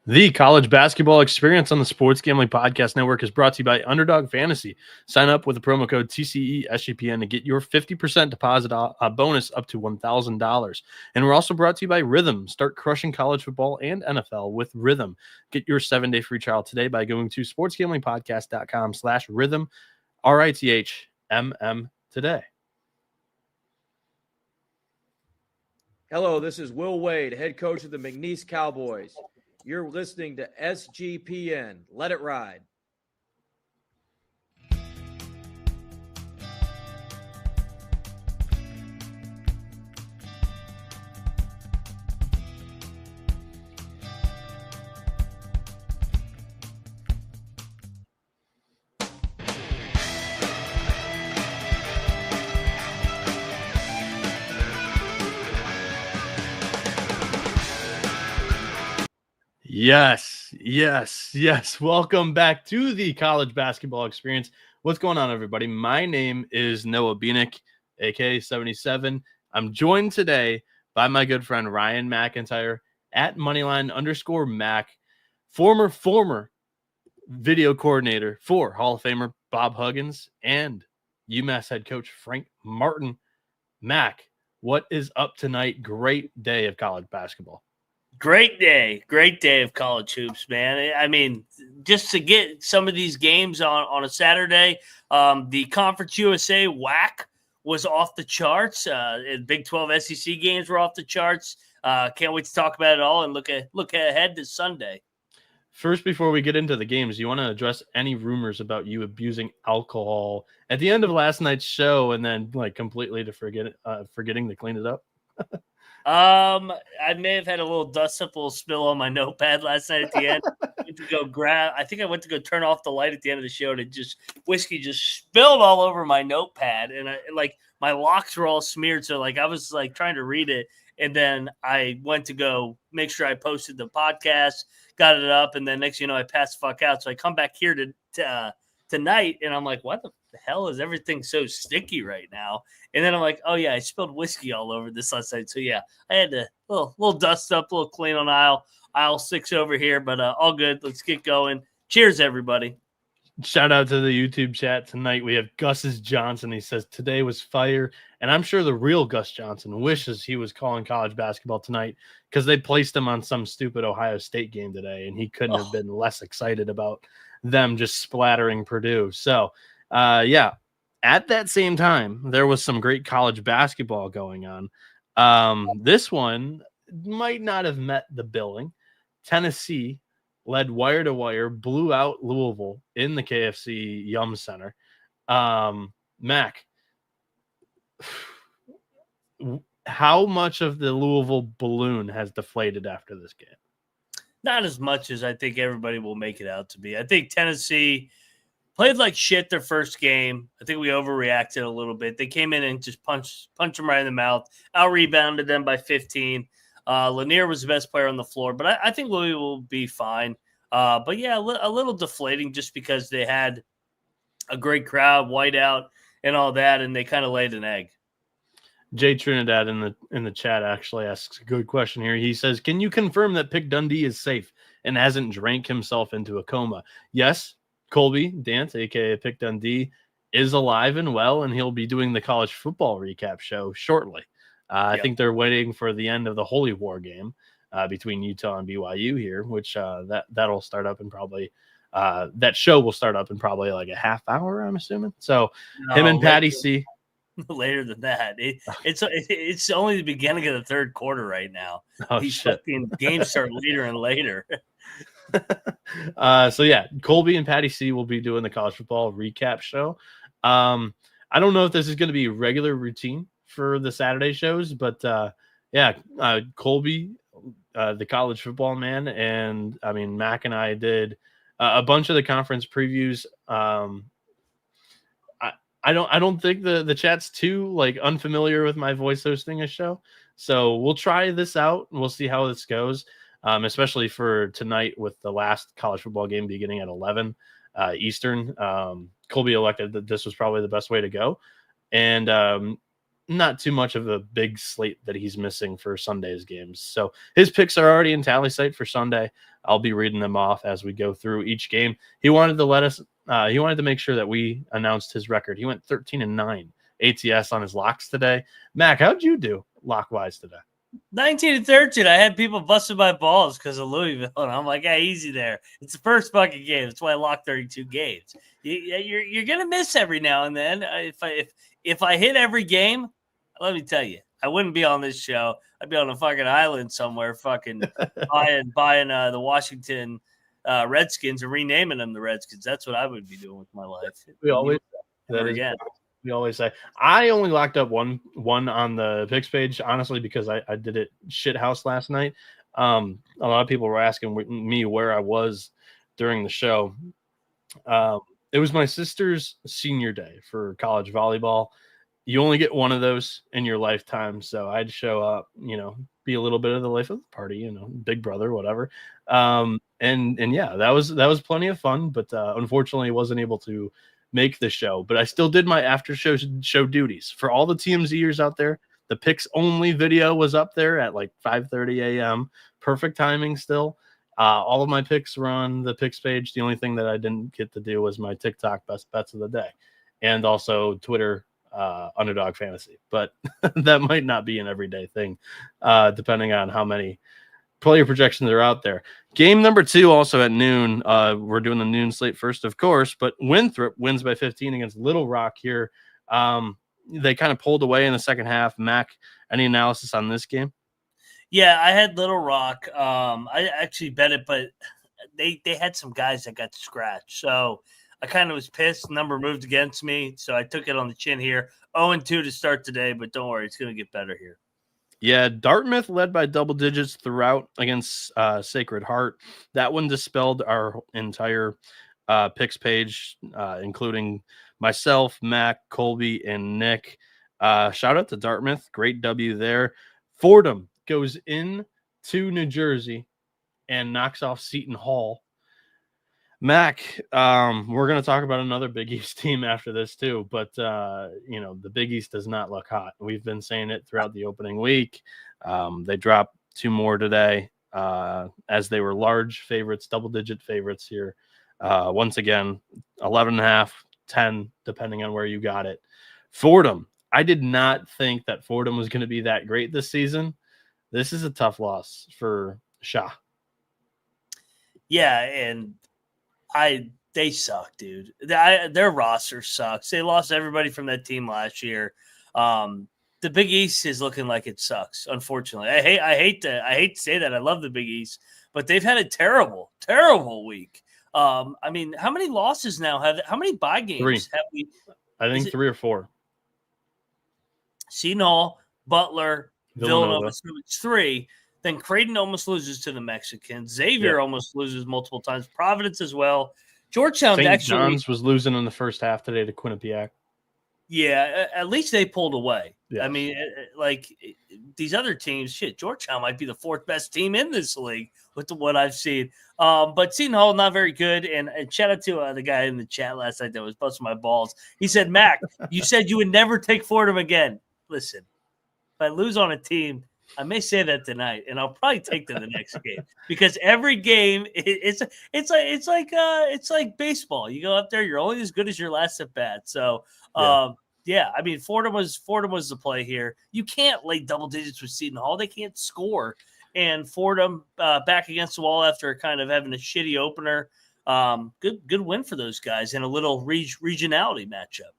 The college basketball experience on the Sports Gambling Podcast Network is brought to you by Underdog Fantasy. Sign up with the promo code TCESGPN to get your 50% deposit bonus up to $1,000. And we're also brought to you by Rhythm. Start crushing college football and NFL with Rhythm. Get your 7-day free trial today by going to sportsgamblingpodcast.com/rhythm, RITHMM today. Hello, this is Will Wade, head coach of the McNeese Cowboys. You're listening to SGPN. Let it ride. Yes. Welcome back to the college basketball experience. What's going on, everybody? My name is Noah Bieniek, aka 77. I'm joined today by my good friend Ryan McIntyre at Moneyline_Mac, former video coordinator for Hall of Famer Bob Huggins and UMass head coach Frank Martin. Mac, what is up tonight? Great day of college basketball. Great day of college hoops, man. I mean, just to get some of these games on a Saturday, the Conference USA WAC was off the charts. Big 12 SEC games were off the charts. Can't wait to talk about it all and look ahead to Sunday. First, before we get into the games, you want to address any rumors about you abusing alcohol at the end of last night's show and then completely forgetting to clean it up? I may have had a little dust up, a little spill on my notepad last night at the end. I think I went to go turn off the light at the end of the show, and whiskey just spilled all over my notepad, and my locks were all smeared. So I was trying to read it, and then I went to go make sure I posted the podcast, got it up, and then next I passed the fuck out. So I come back here tonight, and I'm like, what the hell is everything so sticky right now? And then I'm like, oh yeah, I spilled whiskey all over this last night. So yeah, I had to little dust up, a little clean on aisle 6 over here, but all good. Let's get going. Cheers, everybody. Shout out to the YouTube chat tonight. We have Gus's Johnson. He says today was fire, and I'm sure the real Gus Johnson wishes he was calling college basketball tonight because they placed him on some stupid Ohio State game today, and he couldn't have been less excited about them just splattering Purdue. So, yeah. At that same time, there was some great college basketball going on. This one might not have met the billing. Tennessee led wire to wire, blew out Louisville in the KFC Yum Center. Mac, how much of the Louisville balloon has deflated after this game? Not as much as I think everybody will make it out to be. I think Tennessee played like shit their first game. I think we overreacted a little bit. They came in and just punched them right in the mouth. Out-rebounded them by 15. Lanier was the best player on the floor, but I think Louisville will be fine. But yeah, a little deflating just because they had a great crowd, whiteout, and all that, and they kind of laid an egg. Jay Trinidad in the chat actually asks a good question here. He says, "Can you confirm that Pick Dundee is safe and hasn't drank himself into a coma?" Yes. Colby Dant, a.k.a. Pick Dundee, is alive and well, and he'll be doing the college football recap show shortly. I think they're waiting for the end of the Holy War game between Utah and BYU here, which that'll start up in probably that show will start up in probably like a half hour, I'm assuming. So him and Patty C. Later than that. It's only the beginning of the third quarter right now. Oh, These shit. fucking games start later and later. So yeah, Colby and Patty C will be doing the college football recap show. I don't know if this is going to be a regular routine for the Saturday shows, but Colby, the college football man, and I mean Mac and I did a bunch of the conference previews. I don't think the chat's too unfamiliar with my voice hosting a show, so we'll try this out and we'll see how this goes. Especially for tonight with the last college football game beginning at 11 Eastern. Colby elected that this was probably the best way to go. And not too much of a big slate that he's missing for Sunday's games. So his picks are already in tally site for Sunday. I'll be reading them off as we go through each game. He wanted to make sure that we announced his record. He went 13-9 ATS on his locks today. Mac, how'd you do lock-wise today? 19-13. I had people busting my balls because of Louisville, and I'm like, "Hey, easy there. It's the first fucking game. That's why I locked 32 games. You're gonna miss every now and then. If I hit every game, let me tell you, I wouldn't be on this show. I'd be on a fucking island somewhere, fucking buying the Washington Redskins and renaming them the Redskins. That's what I would be doing with my life. We always say I only locked up one on the picks page, honestly, because I did it shit house last night. A lot of people were asking me where I was during the show. It was my sister's senior day for college volleyball. You only get one of those in your lifetime, so I'd show up, be a little bit of the life of the party, big brother, whatever. And yeah, that was plenty of fun, but unfortunately, wasn't able to make the show. But I still did my after show duties for all the TMZers out there. The picks only video was up there at like 5:30 a.m. Perfect timing still. All of my picks were on the picks page. The only thing that I didn't get to do was my TikTok best bets of the day, and also Twitter underdog fantasy. But that might not be an everyday thing, depending on how many player projections are out there. Game number 2 also at noon. We're doing the noon slate first, of course, but Winthrop wins by 15 against Little Rock here. They kind of pulled away in the second half. Mac, any analysis on this game? Yeah, I had Little Rock. I actually bet it, but they had some guys that got scratched. So I kind of was pissed. Number moved against me, so I took it on the chin here. 0-2 to start today, but don't worry, it's going to get better here. Yeah, Dartmouth led by double digits throughout against Sacred Heart. That one dispelled our entire picks page, including myself, Mac, Colby, and Nick. Shout out to Dartmouth. Great W there. Fordham goes in to New Jersey and knocks off Seton Hall. Mac, we're going to talk about another Big East team after this too, but the Big East does not look hot. We've been saying it throughout the opening week. They dropped 2 more today, as they were large favorites, double-digit favorites here. Once again, 11.5, 10, depending on where you got it. Fordham, I did not think that Fordham was going to be that great this season. This is a tough loss for Shah. Yeah, and they suck, dude. Their roster sucks. They lost everybody from that team last year. The Big East is looking like it sucks, unfortunately. I hate to say that. I love the Big East, but they've had a terrible, terrible week. How many losses now how many bye games 3. have we? I think 3 or 4. Seton Hall, Butler, Villanova. So it's 3. Then Creighton almost loses to the Mexicans. Xavier almost loses multiple times. Providence as well. Georgetown St. actually John's was losing in the first half today to Quinnipiac. Yeah, at least they pulled away. Yes. I mean, like these other teams, Georgetown might be the 4th best team in this league with what I've seen. But Seton Hall, not very good. And shout out to the guy in the chat last night that was busting my balls. He said, Mac, you said you would never take Fordham again. Listen, if I lose on a team, I may say that tonight, and I'll probably take them the next game because every game it's like baseball. You go up there, you're only as good as your last at bat. So Fordham was the play here. You can't lay double digits with Seton Hall; they can't score. And Fordham back against the wall after kind of having a shitty opener. Good win for those guys in a little regionality matchup.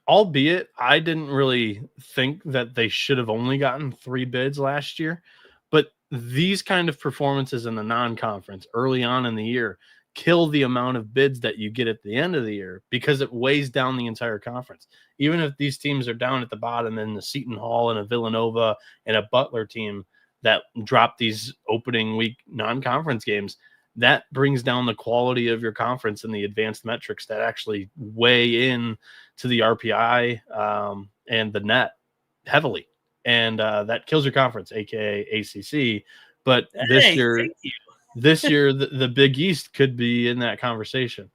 Albeit, I didn't really think that they should have only gotten 3 bids last year. But these kind of performances in the non-conference early on in the year kill the amount of bids that you get at the end of the year because it weighs down the entire conference. Even if these teams are down at the bottom, then the Seton Hall and a Villanova and a Butler team that drop these opening week non-conference games, that brings down the quality of your conference and the advanced metrics that actually weigh in to the RPI and the net heavily. And that kills your conference, aka ACC. But this year, the Big East could be in that conversation.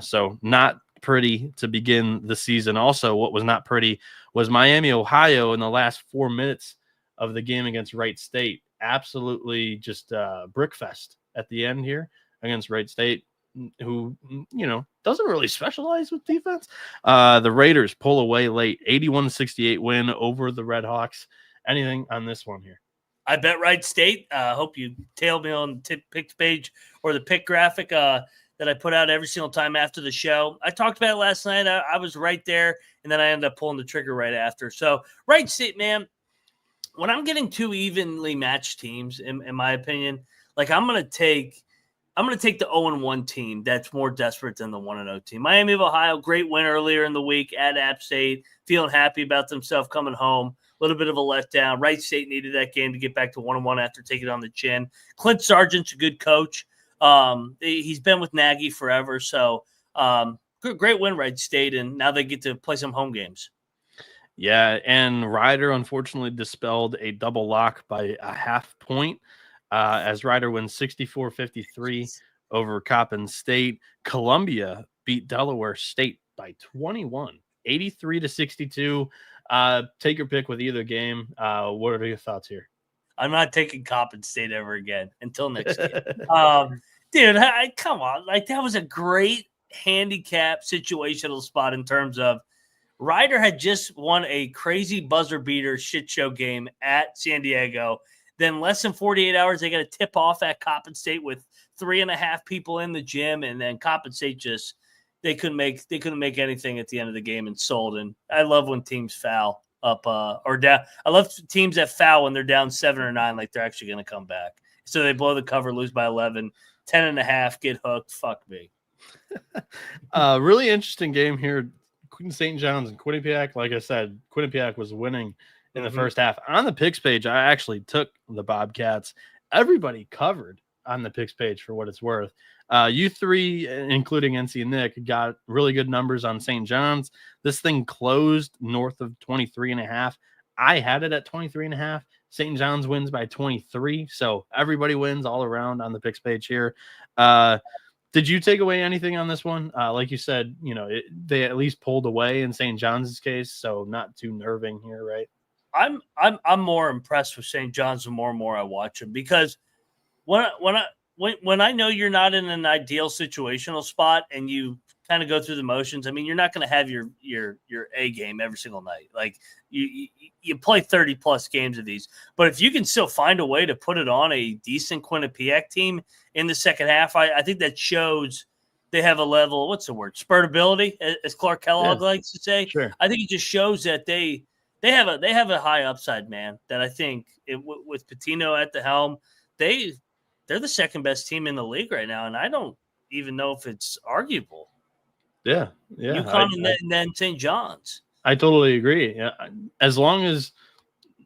So not pretty to begin the season. Also, what was not pretty was Miami, Ohio in the last 4 minutes of the game against Wright State. Absolutely just brickfest at the end here against Wright State, who, doesn't really specialize with defense. The Raiders pull away late, 81-68 win over the Red Hawks. Anything on this one here? I bet Wright State. Hope you tail me on the pick page or the pick graphic that I put out every single time after the show. I talked about it last night. I was right there, and then I ended up pulling the trigger right after. So Wright State, man, when I'm getting two evenly matched teams, in my opinion, like I'm gonna take the 0-1 team that's more desperate than the 1-0 team. Miami of Ohio, great win earlier in the week at App State, feeling happy about themselves coming home. A little bit of a letdown. Wright State needed that game to get back to 1-1 after taking it on the chin. Clint Sargent's a good coach. He's been with Nagy forever, so great win, Wright State, and now they get to play some home games. Yeah, and Ryder unfortunately dispelled a double lock by a half point as Ryder wins 64-53 over Coppin State. Columbia beat Delaware State by 21, 83-62. Take your pick with either game. What are your thoughts here? I'm not taking Coppin State ever again until next year. Dude, come on. Like, that was a great handicap situational spot in terms of Ryder had just won a crazy buzzer beater shit show game at San Diego. Then less than 48 hours, they got a tip off at Coppin State with 3.5 people in the gym. And then Coppin State just, they couldn't make anything at the end of the game and sold. And I love when teams foul up or down. I love teams that foul when they're down 7 or 9, like they're actually going to come back. So they blow the cover, lose by 11, 10.5, get hooked. Fuck me. Really interesting game here. St. John's and Quinnipiac. Like I said, Quinnipiac was winning in the first half. On the picks page, I actually took the Bobcats. Everybody covered on the picks page for what it's worth. You three, including NC and Nick, got really good numbers on St. John's. This thing closed north of 23.5. I had it at 23.5. St. John's wins by 23. So everybody wins all around on the picks page here. Did you take away anything on this one? Like you said, they at least pulled away in St. John's case, so not too nerving here, right? I'm more impressed with St. John's the more and more I watch them, because when I know you're not in an ideal situational spot and you kind of go through the motions, I mean, you're not going to have your A game every single night. Like you play 30 plus games of these, but if you can still find a way to put it on a decent Quinnipiac team in the second half, I think that shows they have a level, what's the word, spurtability, as Clark Kellogg likes to say. Sure. I think it just shows that they have a high upside, man, that I think with Patino at the helm, they're the second best team in the league right now, and I don't even know if it's arguable. Yeah. UConn and then St. John's. I totally agree. Yeah, as long as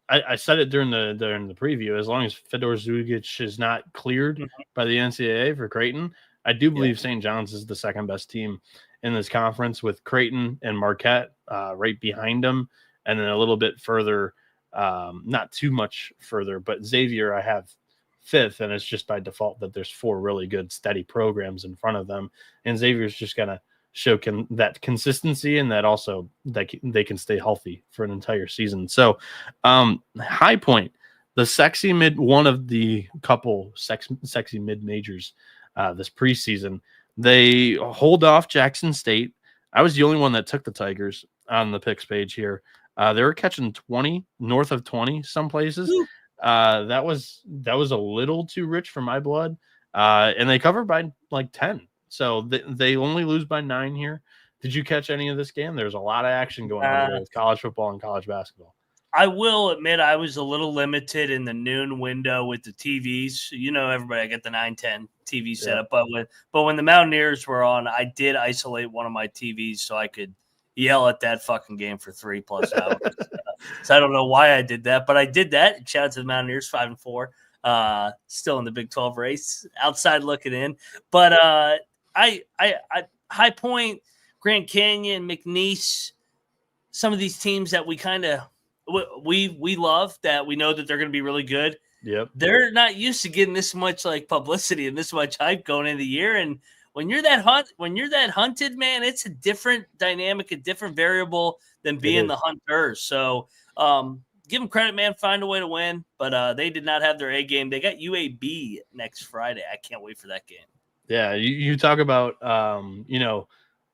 I said it during the preview, as long as Fedor Zugic is not cleared by the NCAA for Creighton, I do believe St. John's is the second best team in this conference, with Creighton and Marquette right behind them, and then a little bit further, not too much further, but Xavier I have fifth, and it's just by default that there's 4 really good steady programs in front of them, and Xavier's just gonna show that consistency, and that also that they can stay healthy for an entire season. So High Point, the one of the couple sexy mid majors this preseason, they hold off Jackson State. I was the only one that took the Tigers on the picks page here. They were catching 20, north of 20 some places. That was a little too rich for my blood, and they covered by like 10. So they only lose by 9 here. Did you catch any of this game? There's a lot of action going on here with college football and college basketball. I will admit I was a little limited in the noon window with the TVs. Everybody, I got the 9-10 TV setup. But when the Mountaineers were on, I did isolate one of my TVs so I could yell at that fucking game for 3+ hours. So I don't know why I did that, but I did that. Shout out to the Mountaineers, 5-4. Still in the Big 12 race, outside looking in. But I High Point, Grand Canyon, McNeese, some of these teams that we kind of we love, that we know that they're going to be really good. Yep. They're not used to getting this much like publicity and this much hype going into the year, and when you're that hunted, man, it's a different dynamic, a different variable than being the hunter. So give them credit, man. Find a way to win. But they did not have their A game. They got UAB next Friday. I can't wait for that game. Yeah, you talk about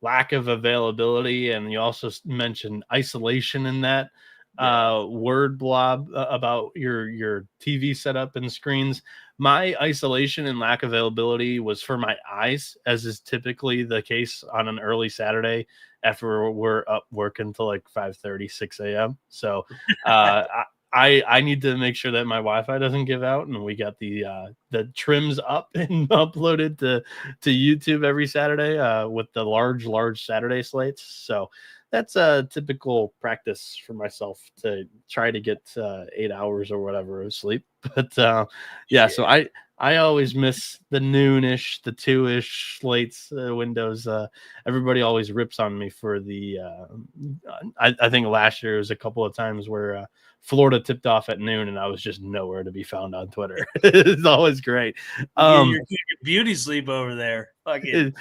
lack of availability, and you also mentioned isolation in that word blob about your TV setup and screens. My isolation and lack of availability was for my eyes, as is typically the case on an early Saturday after we're up working till like 5:30, 6 a.m. So I need to make sure that my Wi-Fi doesn't give out, and we got the trims up and uploaded to YouTube every Saturday with the large Saturday slates. So that's a typical practice for myself to try to get 8 hours or whatever of sleep. But so I always miss the noonish, the 2-ish slates windows. Everybody always rips on me for the. I think last year was a couple of times where Florida tipped off at noon, and I was just nowhere to be found on Twitter. It's always great. You're beauty sleep over there. Fucking.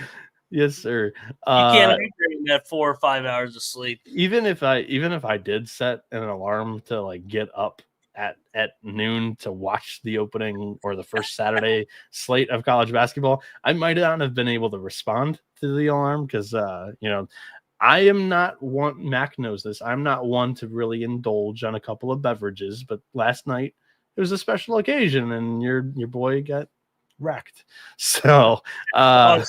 Yes, sir. You can't be that 4 or 5 hours of sleep. Even if I did set an alarm to like get up at noon to watch the opening or the first Saturday slate of college basketball, I might not have been able to respond to the alarm because I am not one. Mac knows this. I'm not one to really indulge on a couple of beverages, but last night it was a special occasion, and your boy got wrecked. So so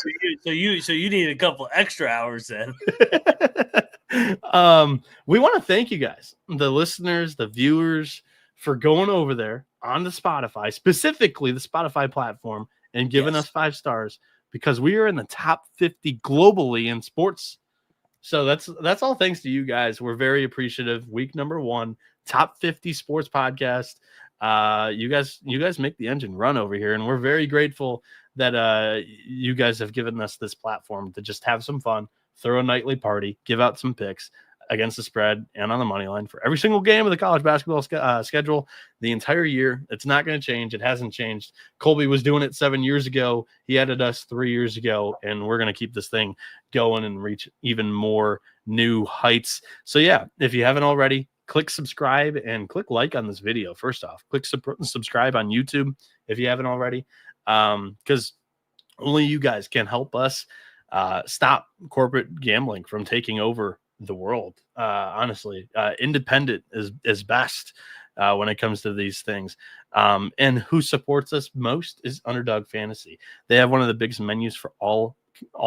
you need a couple extra hours then. We want to thank you guys, the listeners, the viewers, for going over there on the Spotify, specifically the Spotify platform, and giving us 5 stars, because we are in the top 50 globally in sports. So that's all thanks to you guys. We're very appreciative. Week number 1, top 50 sports podcast. You guys make the engine run over here, and we're very grateful that you guys have given us this platform to just have some fun, throw a nightly party, give out some picks against the spread and on the money line for every single game of the college basketball schedule the entire year. It's not going to change. It hasn't changed. Colby was doing it 7 years ago. He added us 3 years ago, and we're going to keep this thing going and reach even more new heights. So yeah, if you haven't already, click subscribe and click like on this video. First off, click subscribe on YouTube if you haven't already, because only you guys can help us stop corporate gambling from taking over the world. Honestly, independent is best when it comes to these things. And who supports us most is Underdog Fantasy. They have one of the biggest menus for all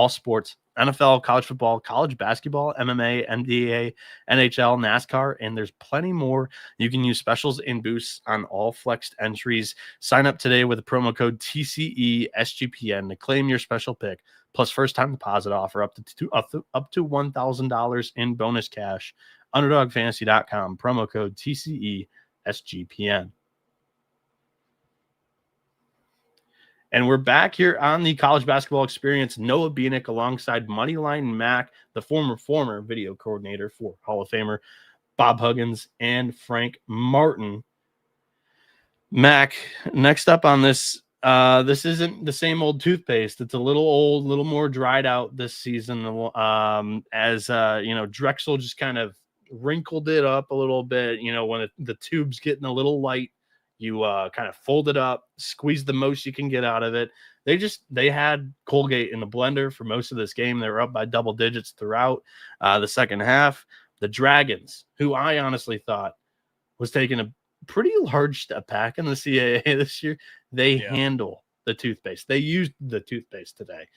sports: NFL, college football, college basketball, MMA, NBA, NHL, NASCAR, and there's plenty more. You can use specials and boosts on all flexed entries. Sign up today with the promo code TCESGPN to claim your special pick, plus first-time deposit offer up to $1,000 in bonus cash. UnderdogFantasy.com, promo code TCESGPN. And we're back here on the College Basketball Experience. Noah Bieniek alongside Moneyline Mac, the former video coordinator for Hall of Famer Bob Huggins and Frank Martin. Mac, next up on this, this isn't the same old toothpaste. It's a little old, a little more dried out this season. As Drexel just kind of wrinkled it up a little bit. When the tube's getting a little light, you kind of fold it up, squeeze the most you can get out of it. They had Colgate in the blender for most of this game. They were up by double digits throughout the second half. The Dragons, who I honestly thought was taking a pretty large step back in the CAA this year, they handle the toothpaste. They used the toothpaste today.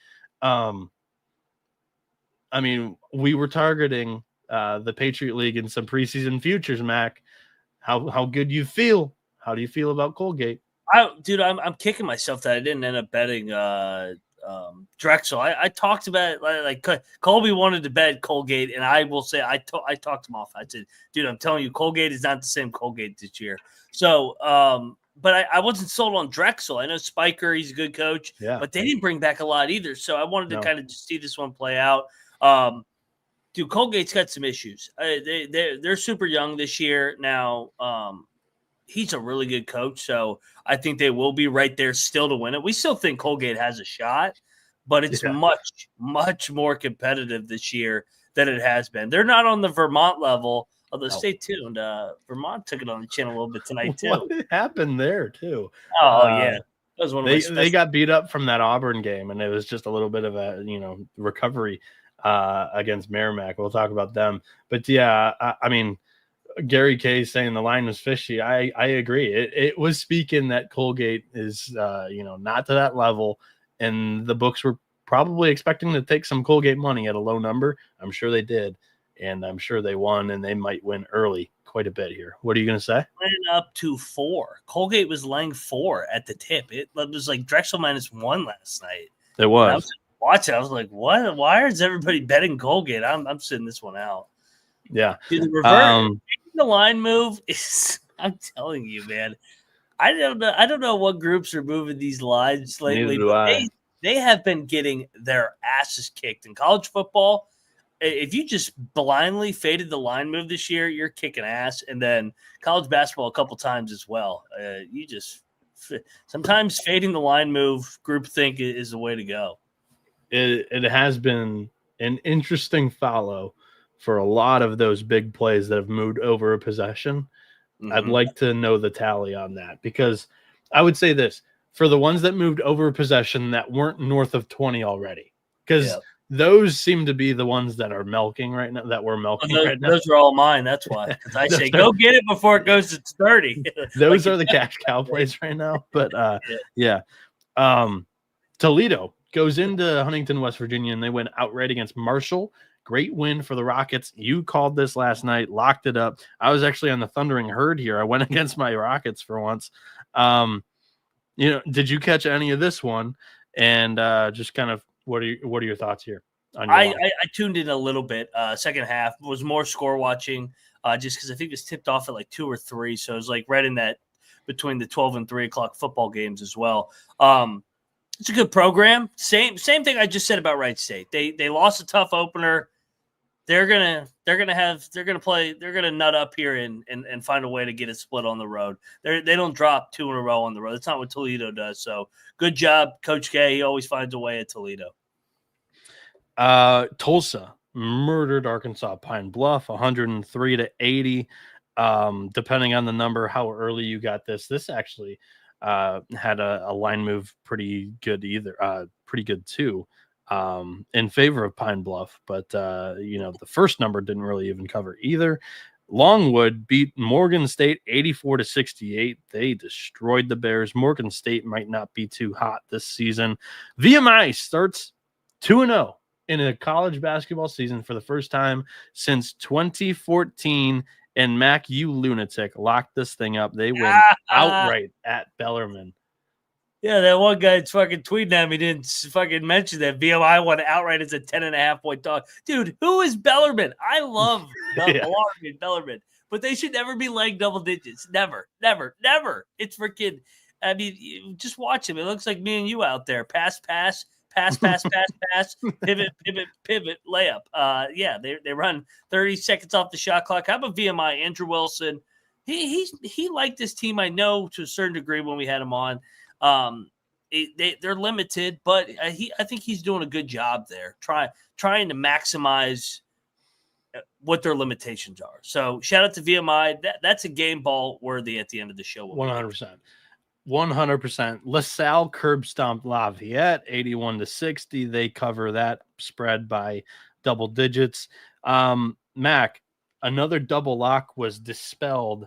We were targeting the Patriot League in some preseason futures, Mac. How good you feel? How do you feel about Colgate? I'm kicking myself that I didn't end up betting Drexel. I talked about it, like Colby wanted to bet Colgate, and I will say I talked him off. I said, dude, I'm telling you, Colgate is not the same Colgate this year. So, but I wasn't sold on Drexel. I know Spiker, he's a good coach, but they didn't bring back a lot either. So I wanted to kind of just see this one play out. Dude, Colgate's got some issues. They're super young this year now. He's a really good coach, so I think they will be right there still to win it. We still think Colgate has a shot, but it's much, much more competitive this year than it has been. They're not on the Vermont level, although stay tuned. Vermont took it on the chin a little bit tonight too. What happened there too? Oh yeah, that was one of they got beat up from that Auburn game, and it was just a little bit of a recovery against Merrimack. We'll talk about them, but yeah, I mean, Gary Kay saying the line was fishy. I agree. It was speaking that Colgate is not to that level, and the books were probably expecting to take some Colgate money at a low number. I'm sure they did, and I'm sure they won, and they might win early quite a bit here. What are you going to say? Went up to 4. Colgate was laying 4 at the tip. It was like Drexel -1 last night. It was. I was watching. I was like, what? Why is everybody betting Colgate? I'm sitting this one out. Yeah. Dude, the reverse the line move is, I'm telling you, man. I don't know what groups are moving these lines lately, but they have been getting their asses kicked in college football. If you just blindly faded the line move this year, you're kicking ass. And then college basketball a couple times as well. You just sometimes fading the line move, groupthink is the way to go. It has been an interesting follow for a lot of those big plays that have moved over a possession. Mm-hmm. I'd like to know the tally on that, because I would say this for the ones that moved over a possession that weren't north of 20 already, because those seem to be the ones that are milking right now, that we're milking right now. Those are all mine. That's why. Because I say, go get it before it goes to 30. Those are the cash cow plays right now. But Toledo goes into Huntington, West Virginia, and they win outright against Marshall. Great win for the Rockets. You called this last night, locked it up. I was actually on the Thundering Herd here. I went against my Rockets for once. Did you catch any of this one? And just kind of what are your thoughts here? I tuned in a little bit. Second half was more score watching, just because I think it was tipped off at like 2 or 3. So it was like right in that between the 12 and 3 o'clock football games as well. It's a good program. Same thing I just said about Wright State. They lost a tough opener. They're gonna nut up here and find a way to get it split on the road. They don't drop 2 in a row on the road. That's not what Toledo does. So good job, Coach K. He always finds a way at Toledo. Tulsa murdered Arkansas Pine Bluff 103-80. Depending on the number, how early you got this. This actually had a line move pretty good too. In favor of Pine Bluff, but the first number didn't really even cover either. Longwood beat Morgan State 84-68. They destroyed the Bears. Morgan State might not be too hot this season. VMI starts 2-0 in a college basketball season for the first time since 2014. And Mac, you lunatic, locked this thing up. They win outright at Bellarmine. Yeah, that one guy fucking tweeting at me didn't fucking mention that VMI won outright as a 10.5-point dog. Dude, who is Bellarmine? I love Bellarmine, but they should never be laying double digits. Never. It's freaking, I mean, just watch him. It looks like me and you out there. Pass, pivot, layup. They run 30 seconds off the shot clock. How about VMI? Andrew Wilson. He liked this team, I know, to a certain degree when we had him on. They're limited, but I think he's doing a good job there, trying to maximize what their limitations are. So shout out to VMI. That's a game ball worthy at the end of the show. 100%. LaSalle curb stomped Lafayette 81-60. They cover that spread by double digits. Mac, another double lock was dispelled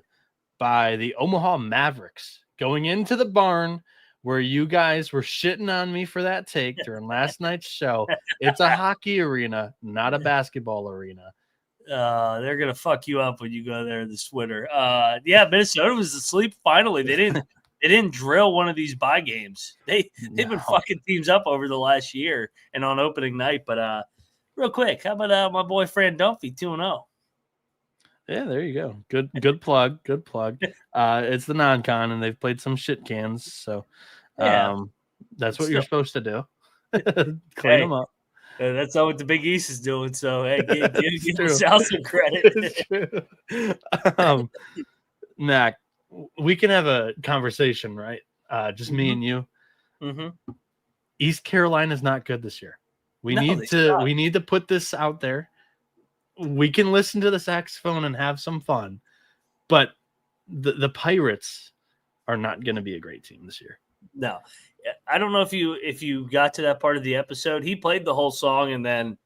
by the Omaha Mavericks going into the barn where you guys were shitting on me for that take during last night's show. It's a hockey arena, not a basketball arena. They're going to fuck you up when you go there this winter. Minnesota was asleep finally. They didn't drill one of these bye games. They've been fucking teams up over the last year and on opening night. But real quick, how about my boy Fran Dunphy 2-0? Yeah, there you go. Good plug. It's the non-con, and they've played some shit cans, so that's what you're supposed to do. Clean them up. That's not what the Big East is doing. So hey, give yourself some credit. Mac, we can have a conversation, right? Just me and you. Mm-hmm. East Carolina's not good this year. We need to put this out there. We can listen to the saxophone and have some fun, but the Pirates are not going to be a great team this year. No, I don't know if you got to that part of the episode. He played the whole song and then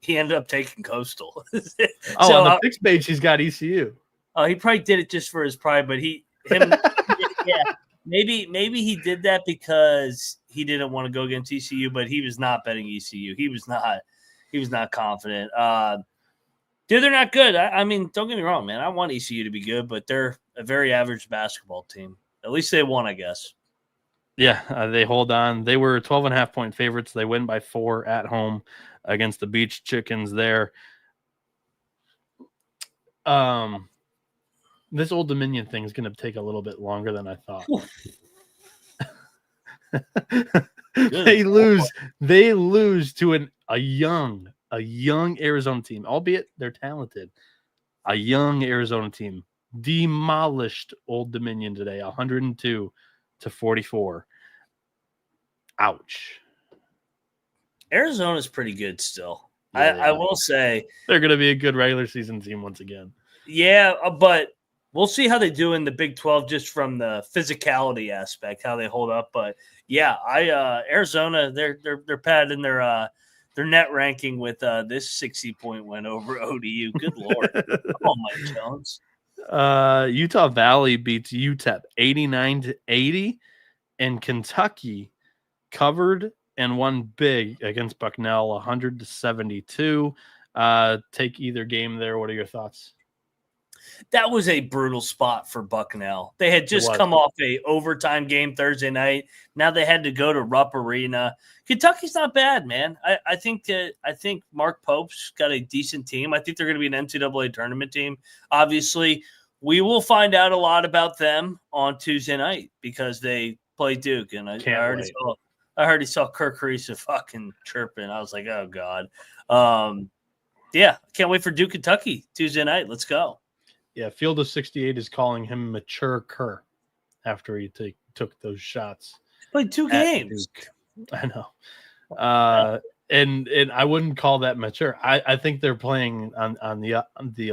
he ended up taking Coastal. On the picks page, he's got ECU. Oh, he probably did it just for his pride, but maybe he did that because he didn't want to go against ECU, but he was not betting ECU. He was not confident. Dude, they're not good. I mean, don't get me wrong, man. I want ECU to be good, but they're a very average basketball team. At least they won, I guess. Yeah, they hold on. They were 12.5-point favorites. They win by 4 at home against the Beach Chickens there. This Old Dominion thing is going to take a little bit longer than I thought. They lose to a young Arizona team, albeit they're talented. A young Arizona team demolished Old Dominion today, 102-44. Ouch. Arizona's pretty good still. Yeah, I will say they're going to be a good regular season team once again. Yeah, but we'll see how they do in the Big 12 just from the physicality aspect, how they hold up. But yeah, Arizona, they're padding their net ranking with this 60-point win over ODU. Good Lord. Come on, Mike Jones. Utah Valley beats UTEP 89-80, and Kentucky covered and won big against Bucknell 100-72. Take either game there. What are your thoughts? That was a brutal spot for Bucknell. They had just come off a overtime game Thursday night. Now they had to go to Rupp Arena. Kentucky's not bad, man. I think Mark Pope's got a decent team. I think they're going to be an NCAA tournament team. Obviously, we will find out a lot about them on Tuesday night because they play Duke, and I already saw Kirk Reese fucking chirping. I was like, oh god. Yeah, can't wait for Duke Kentucky Tuesday night. Let's go. Yeah, Field of 68 is calling him mature Kerr after he took those shots. He played 2 games. Duke. I know. And I wouldn't call that mature. I think they're playing on the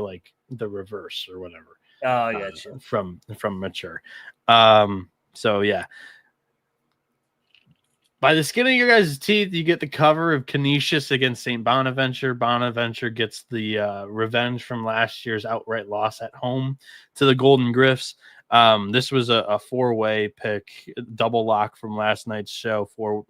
like the reverse or whatever. Oh, I got you. From mature. So yeah. By the skin of your guys' teeth, you get the cover of Canisius against St. Bonaventure. Bonaventure gets the revenge from last year's outright loss at home to the Golden Griffs. This was a 4-way pick, double lock from last night's show. 4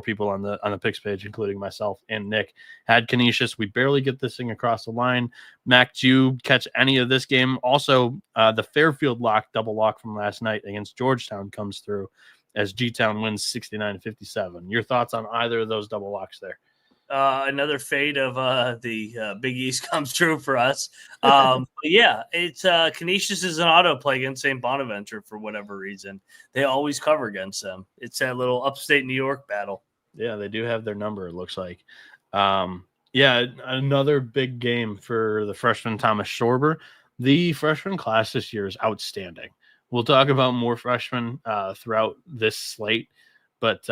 people on the picks page, including myself and Nick, had Canisius. We barely get this thing across the line. Mac, did you catch any of this game? Also, the Fairfield double lock from last night against Georgetown comes through as G-Town wins 69-57. Your thoughts on either of those double locks there? Another fate of the Big East comes true for us. Yeah, it's Canisius is an auto play against St. Bonaventure for whatever reason. They always cover against them. It's that little upstate New York battle. Yeah, they do have their number, it looks like. Yeah, another big game for the freshman Thomas Schorber. The freshman class this year is outstanding. We'll talk about more freshmen throughout this slate, but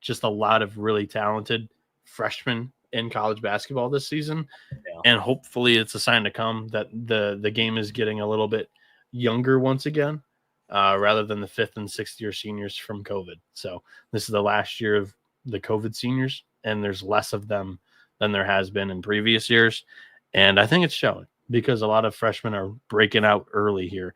just a lot of really talented freshmen in college basketball this season. Yeah. And hopefully it's a sign to come that the game is getting a little bit younger once again, rather than the 5th and 6th year seniors from COVID. So this is the last year of the COVID seniors, and there's less of them than there has been in previous years. And I think it's showing because a lot of freshmen are breaking out early here.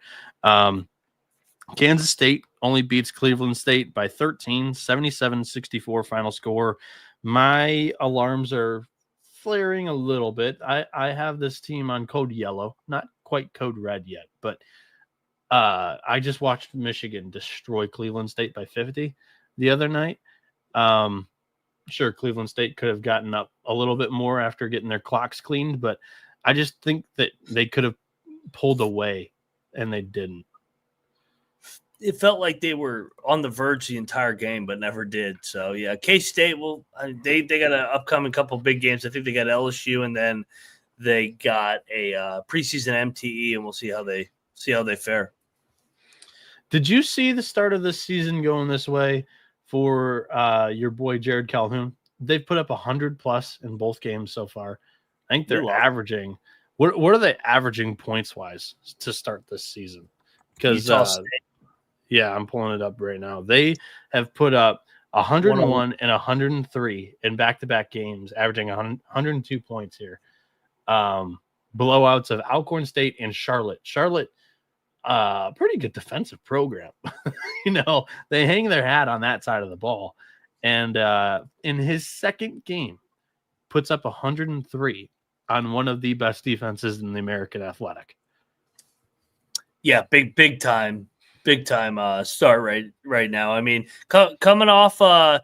Kansas State only beats Cleveland State by 13, 77-64 final score. My alarms are flaring a little bit. I have this team on code yellow, not quite code red yet, but I just watched Michigan destroy Cleveland State by 50 the other night. Sure, Cleveland State could have gotten up a little bit more after getting their clocks cleaned, but I just think that they could have pulled away, and they didn't. It felt like they were on the verge the entire game, but never did. So yeah, K-State they got an upcoming couple big games. I think they got LSU, and then they got a preseason MTE, and we'll see how they fare. Did you see the start of this season going this way? for your boy Jared Calhoun. They've put up 100+ in both games so far. I think they're averaging. What are they averaging points wise to start this season? Because yeah, I'm pulling it up right now. They have put up 101 and 103 in back-to-back games, averaging 102 points here. Blowouts of Alcorn State and Charlotte. Charlotte, pretty good defensive program. They hang their hat on that side of the ball. And in his second game, puts up 103 on one of the best defenses in the American Athletic. Yeah, big time start right now. I mean, coming off the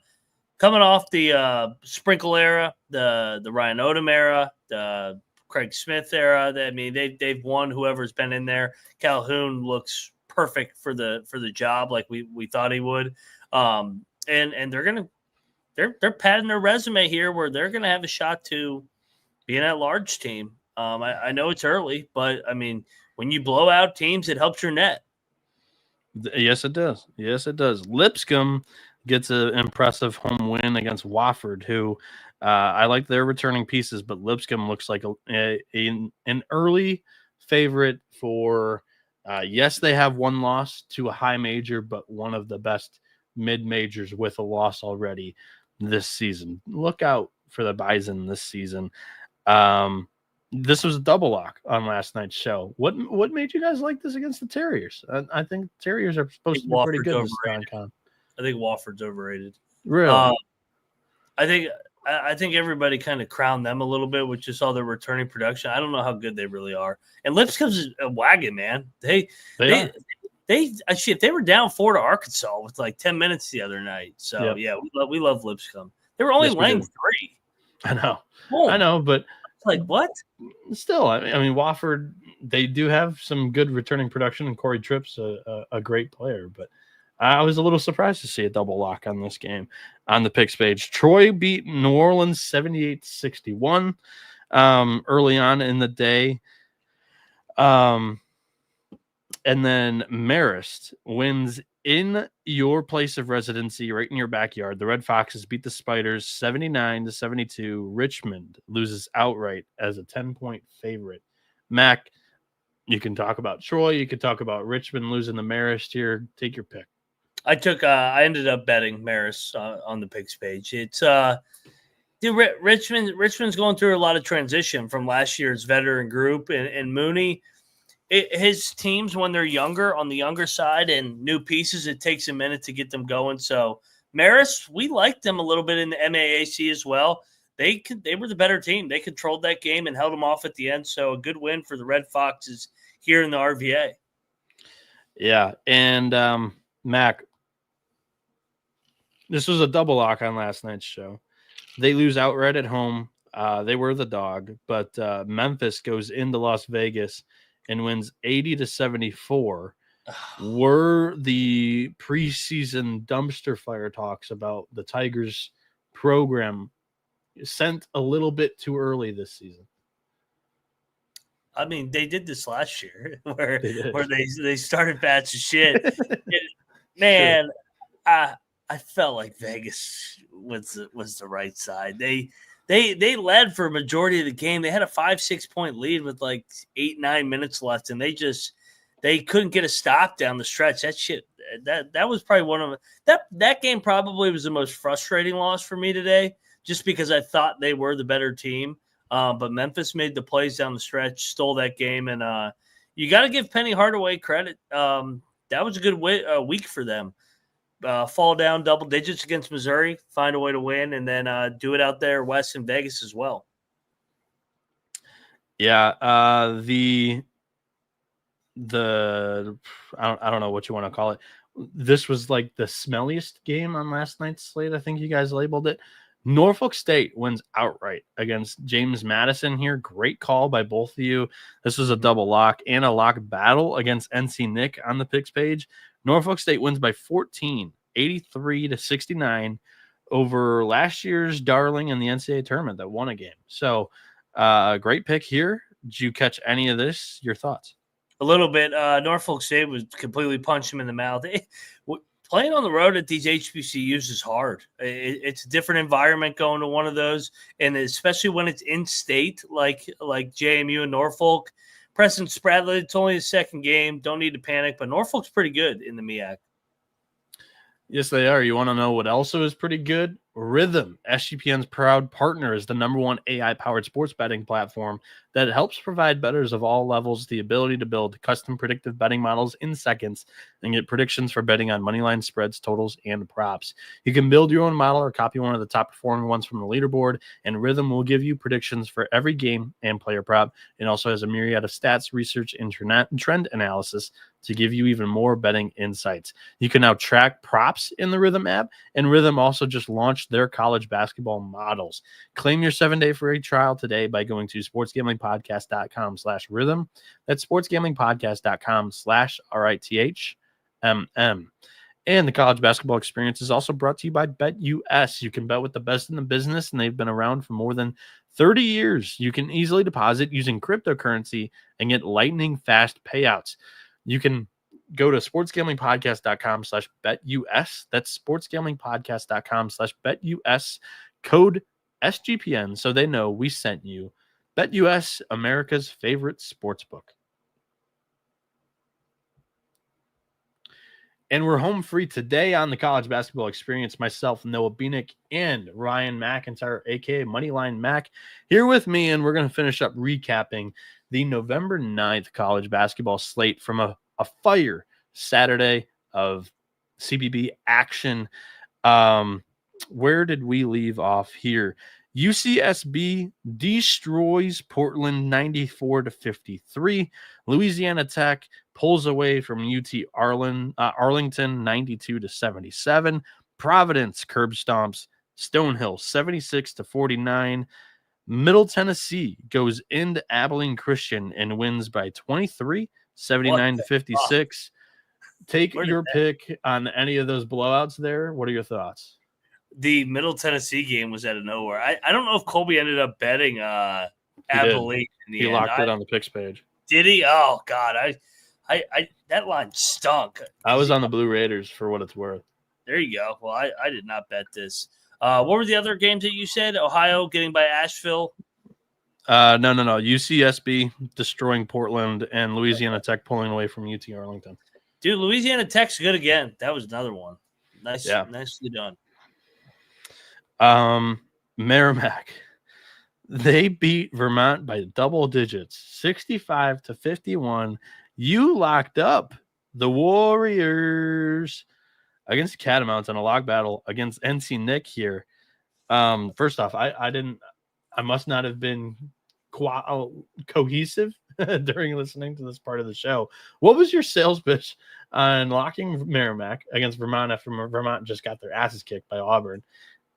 Sprinkle era, the Ryan Odom era, the Craig Smith era. They've won whoever's been in there. Calhoun looks perfect for the job, like we thought he would. And they're padding their resume here where they're gonna have a shot to be an at-large team. I know it's early, but I mean, when you blow out teams, it helps your net. Yes, it does. Lipscomb gets an impressive home win against Wofford, who I like their returning pieces, but Lipscomb looks like an early favorite for, yes, they have one loss to a high major, but one of the best mid-majors with a loss already this season. Look out for the Bison this season. This was a double lock on last night's show. What made you guys like this against the Terriers? I think Terriers are supposed to be pretty good this con. I think Wofford's overrated. Really? I think everybody kind of crowned them a little bit with just all their returning production. I don't know how good they really are. And Lipscomb's a wagon, man. They were down 4 to Arkansas with like 10 minutes the other night. So yeah, we love Lipscomb. They were only laying 3. I know, but like what? Still, I mean, Wofford, they do have some good returning production, and Corey Tripp's a great player, but I was a little surprised to see a double lock on this game on the picks page. Troy beat New Orleans 78-61 early on in the day. And then Marist wins in your place of residency, right in your backyard. The Red Foxes beat the Spiders 79-72. Richmond loses outright as a 10-point favorite. Mac, you can talk about Troy. You can talk about Richmond losing to Marist here. Take your pick. I ended up betting Marist on the picks page. It's Richmond's going through a lot of transition from last year's veteran group, and Mooney. His teams, when they're younger, on the younger side and new pieces, it takes a minute to get them going. So Marist, we liked them a little bit in the MAAC as well. They were the better team. They controlled that game and held them off at the end. So a good win for the Red Foxes here in the RVA. Yeah, and Mac, this was a double lock on last night's show. They lose outright at home. They were the dog, but Memphis goes into Las Vegas and wins 80-74. Were the preseason dumpster fire talks about the Tigers program sent a little bit too early this season? I mean, they did this last year where they started batching shit. Man, sure. I felt like Vegas was the right side. They led for a majority of the game. They had a 5-6 point lead with like 8-9 minutes left, and they couldn't get a stop down the stretch. That was probably one of that game probably was the most frustrating loss for me today, just because I thought they were the better team. But Memphis made the plays down the stretch, stole that game, and you got to give Penny Hardaway credit. That was a good week for them. Fall down double digits against Missouri, find a way to win, and then do it out there west in Vegas as well. Yeah, I don't know what you want to call it. This was like the smelliest game on last night's slate. I think you guys labeled it. Norfolk State wins outright against James Madison here. Great call by both of you. This was a double lock and a lock battle against NC Nick on the picks page. Norfolk State wins by 14, 83-69 over last year's darling in the NCAA tournament that won a game. So great pick here. Did you catch any of this? Your thoughts? A little bit. Norfolk State was completely punched him in the mouth. playing on the road at these HBCUs is hard. It's a different environment going to one of those, and especially when it's in state, like JMU and Norfolk. Preston Spradley, it's only his second game. Don't need to panic, but Norfolk's pretty good in the MEAC. Yes, they are. You want to know what also is pretty good? Rhythm, SGPN's proud partner, is the #1 AI-powered sports betting platform that helps provide bettors of all levels the ability to build custom predictive betting models in seconds and get predictions for betting on moneyline spreads, totals, and props. You can build your own model or copy one of the top-performing ones from the leaderboard, and Rhythm will give you predictions for every game and player prop. It also has a myriad of stats, research, and trend analysis to give you even more betting insights. You can now track props in the Rhythm app, and Rhythm also just launched their college basketball models. Claim your 7-day free trial today by going to sportsgamblingpodcast.com/rhythm. That's sportsgamblingpodcast.com/RITHMM. And the college basketball experience is also brought to you by BetUS. You can bet with the best in the business, and they've been around for more than 30 years. You can easily deposit using cryptocurrency and get lightning fast payouts. You can go to sportsgamblingpodcast.com/BetUS. That's sportsgamblingpodcast.com/BetUS. Code SGPN so they know we sent you. BetUS, America's favorite sportsbook. And we're home free today on the college basketball experience. Myself, Noah Bieniek, and Ryan McIntyre, a.k.a. Moneyline Mac, here with me. And we're going to finish up recapping the November 9th college basketball slate from a fire Saturday of CBB action. Where did we leave off here? UCSB destroys Portland 94-53. Louisiana Tech pulls away from UT Arlington 92-77. Providence curb stomps Stonehill 76-49. Middle Tennessee goes into Abilene Christian and wins by 23, 79-56. Take your pick on any of those blowouts there. What are your thoughts? The Middle Tennessee game was out of nowhere. I don't know if Colby ended up betting Appalachian. He locked it on the picks page. Did he? Oh God, I that line stunk. I was on the Blue Raiders for what it's worth. There you go. Well, I did not bet this. What were the other games that you said? Ohio getting by Asheville. No. UCSB destroying Portland and Louisiana Tech pulling away from UT Arlington. Dude, Louisiana Tech's good again. That was another one. Nicely done. Merrimack, they beat Vermont by double digits, 65-51. You locked up the Warriors against the Catamounts in a log battle against NC Nick here. First off, I must not have been cohesive during listening to this part of the show. What was your sales pitch on locking Merrimack against Vermont after Vermont just got their asses kicked by Auburn?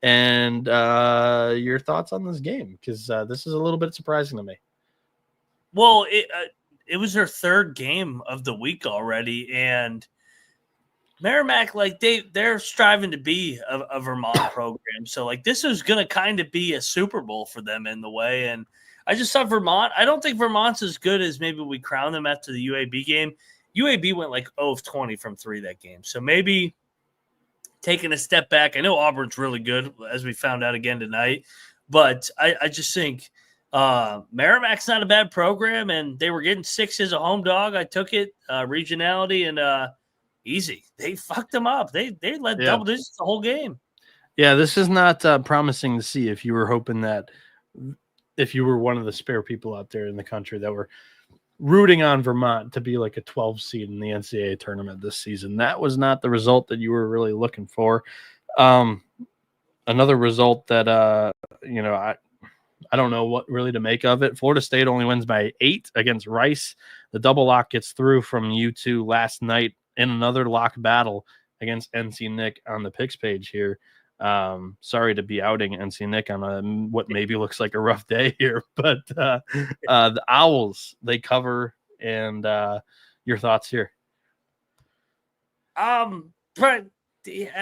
And your thoughts on this game, because this is a little bit surprising to me. Well, it was their third game of the week already, and Merrimack, like they're striving to be a Vermont program, so like this is going to kind of be a Super Bowl for them in the way. And I just thought Vermont. I don't think Vermont's as good as maybe we crowned them after the UAB game. UAB went like 0 of 20 from 3 that game, so maybe taking a step back. I know Auburn's really good, as we found out again tonight, but I just think Merrimack's not a bad program, and they were getting 6 as a home dog. I took it, regionality, and easy. They fucked them up. They led double digits the whole game. Yeah, this is not promising to see if you were hoping that if you were one of the spare people out there in the country that were rooting on Vermont to be like a 12 seed in the NCAA tournament this season. That was not the result that you were really looking for. Another result that, I don't know what really to make of it. Florida State only wins by 8 against Rice. The double lock gets through from U2 last night in another lock battle against NC Nick on the picks page here. Sorry to be outing NC Nick on what maybe looks like a rough day here, but the Owls, they cover, and your thoughts here. But I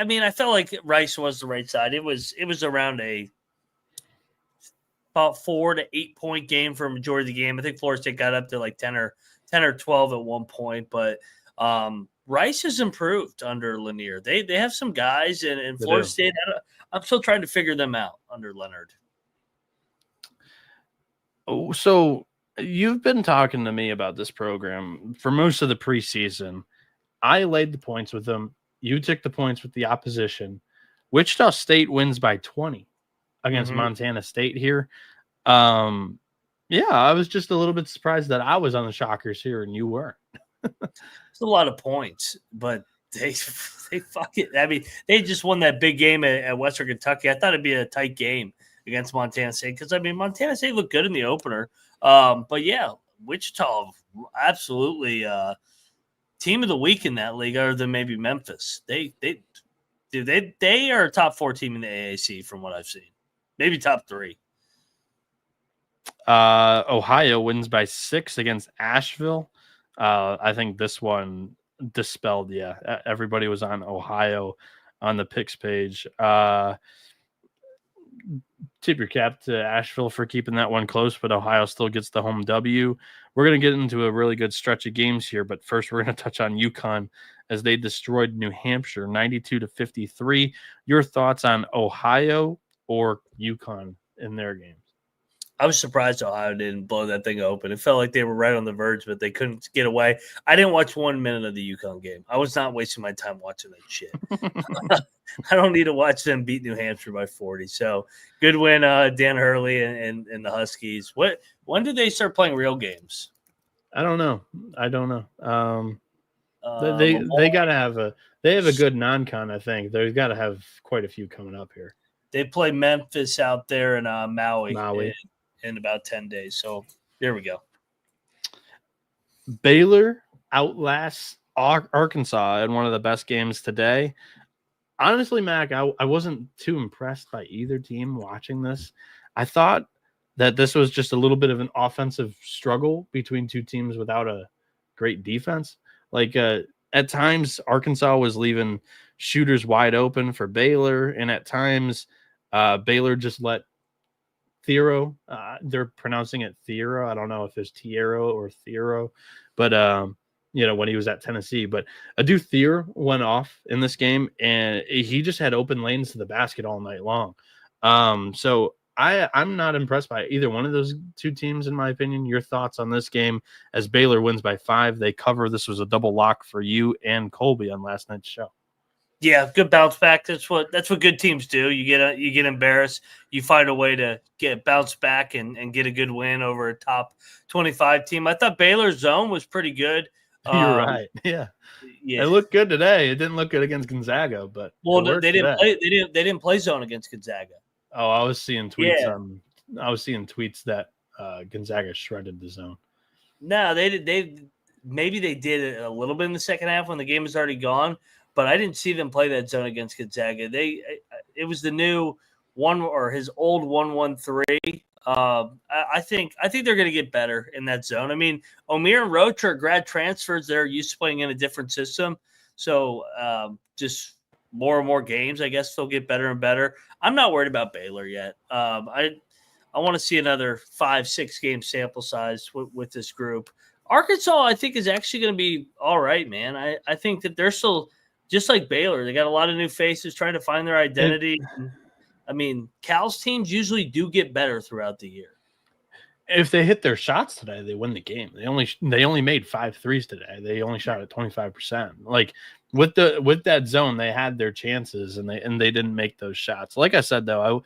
mean, I felt like Rice was the right side. It was around about 4 to 8 point game for a majority of the game. I think Florida State got up to like 10 or 12 at one point, but Rice has improved under Lanier. They have some guys in They Florida do. State. I'm still trying to figure them out under Leonard. Oh, so you've been talking to me about this program for most of the preseason. I laid the points with them. You took the points with the opposition. Wichita State wins by 20 against Montana State here. Yeah, I was just a little bit surprised that I was on the Shockers here and you weren't. It's a lot of points, but they fuck it. I mean, they just won that big game at Western Kentucky. I thought it'd be a tight game against Montana State because, I mean, Montana State looked good in the opener. But, yeah, Wichita absolutely team of the week in that league other than maybe Memphis. They are a top 4 team in the AAC from what I've seen. Maybe top 3. Ohio wins by 6 against Asheville. I think this one dispelled. Yeah, everybody was on Ohio on the picks page. Tip your cap to Asheville for keeping that one close, but Ohio still gets the home W. We're going to get into a really good stretch of games here, but first we're going to touch on UConn as they destroyed New Hampshire 92-53. Your thoughts on Ohio or UConn in their games? I was surprised Ohio didn't blow that thing open. It felt like they were right on the verge, but they couldn't get away. I didn't watch 1 minute of the UConn game. I was not wasting my time watching that shit. I don't need to watch them beat New Hampshire by 40. So good win, Dan Hurley and the Huskies. When did they start playing real games? I don't know. They got to have a good non-con. I think they've got to have quite a few coming up here. They play Memphis out there in Maui. In about 10 days. So here we go. Baylor outlasts Arkansas in one of the best games today. Honestly, Mac, I wasn't too impressed by either team watching this. I thought that this was just a little bit of an offensive struggle between two teams without a great defense. Like at times, Arkansas was leaving shooters wide open for Baylor, and at times Baylor just let Thiero, they're pronouncing it Thiero. I don't know if it's Tiero or Thiero, but when he was at Tennessee. But Adu Thier went off in this game, and he just had open lanes to the basket all night long. So I'm not impressed by either one of those two teams, in my opinion. Your thoughts on this game as Baylor wins by 5? They cover. This was a double lock for you and Colby on last night's show. Yeah, good bounce back. That's what good teams do. You get embarrassed, you find a way to get bounce back and get a good win over a top 25 team. I thought Baylor's zone was pretty good. You're right. Yeah, it looked good today. It didn't look good against Gonzaga, but they didn't play zone against Gonzaga. Oh, I was seeing tweets. Yeah. I was seeing tweets that Gonzaga shredded the zone. No, maybe they did it a little bit in the second half when the game was already gone. But I didn't see them play that zone against Gonzaga. It was the new one or his old 1-1-3. I think they're going to get better in that zone. I mean, Omir and Roach are grad transfers. They're used to playing in a different system. So just more and more games, I guess they'll get better and better. I'm not worried about Baylor yet. I want to see another 5-6 game sample size with this group. Arkansas, I think, is actually going to be all right, man. I think that they're still – just like Baylor, they got a lot of new faces trying to find their identity. I mean, Cal's teams usually do get better throughout the year. If they hit their shots today, they win the game. They only made 5 threes today. They only shot at 25%. Like with that zone, they had their chances and they didn't make those shots. Like I said though,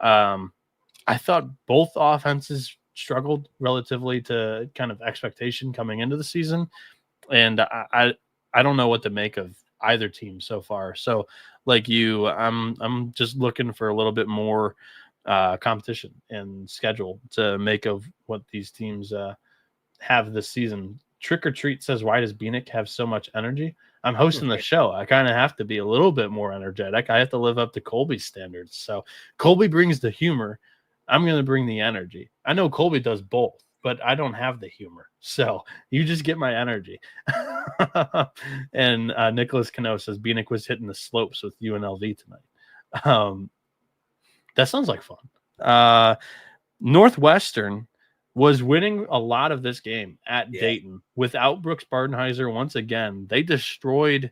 I thought both offenses struggled relatively to kind of expectation coming into the season, and I don't know what to make of either team so far. So like you, I'm just looking for a little bit more competition and schedule to make of what these teams have this season. Trick or Treat says, why does Bieniek have so much energy? I'm hosting the show. I kind of have to be a little bit more energetic. I have to live up to Colby's standards. So Colby brings the humor. I'm going to bring the energy. I know Colby does both, but I don't have the humor. So you just get my energy. And Nicholas Cano says Bieniek was hitting the slopes with UNLV tonight. That sounds like fun. Northwestern was winning a lot of this game at Yeah. Dayton without Brooks Bardenheiser. Once again, they destroyed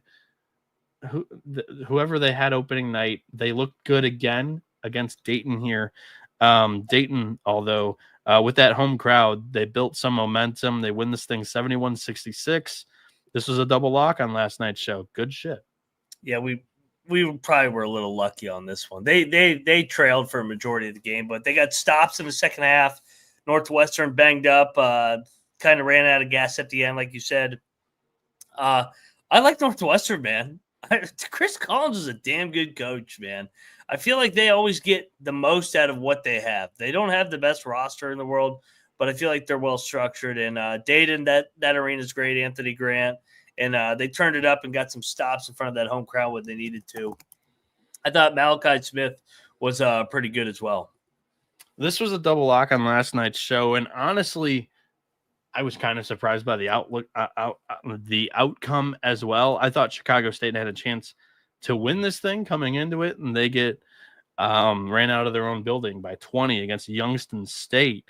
whoever they had opening night. They looked good again against Dayton here. Dayton, although with that home crowd, they built some momentum. They win this thing 71-66. This was a double lock on last night's show. Good shit. Yeah, we probably were a little lucky on this one. They trailed for a majority of the game, but they got stops in the second half. Northwestern banged up, kind of ran out of gas at the end, like you said. I like Northwestern, man. Chris Collins is a damn good coach, man. I feel like they always get the most out of what they have. They don't have the best roster in the world, but I feel like they're well structured. And Dayton, that arena is great. Anthony Grant, and they turned it up and got some stops in front of that home crowd when they needed to. I thought Malachi Smith was pretty good as well. This was a double lock on last night's show, and honestly, I was kind of surprised by the outcome as well. I thought Chicago State had a chance to win this thing coming into it, and they get ran out of their own building by 20 against Youngstown State.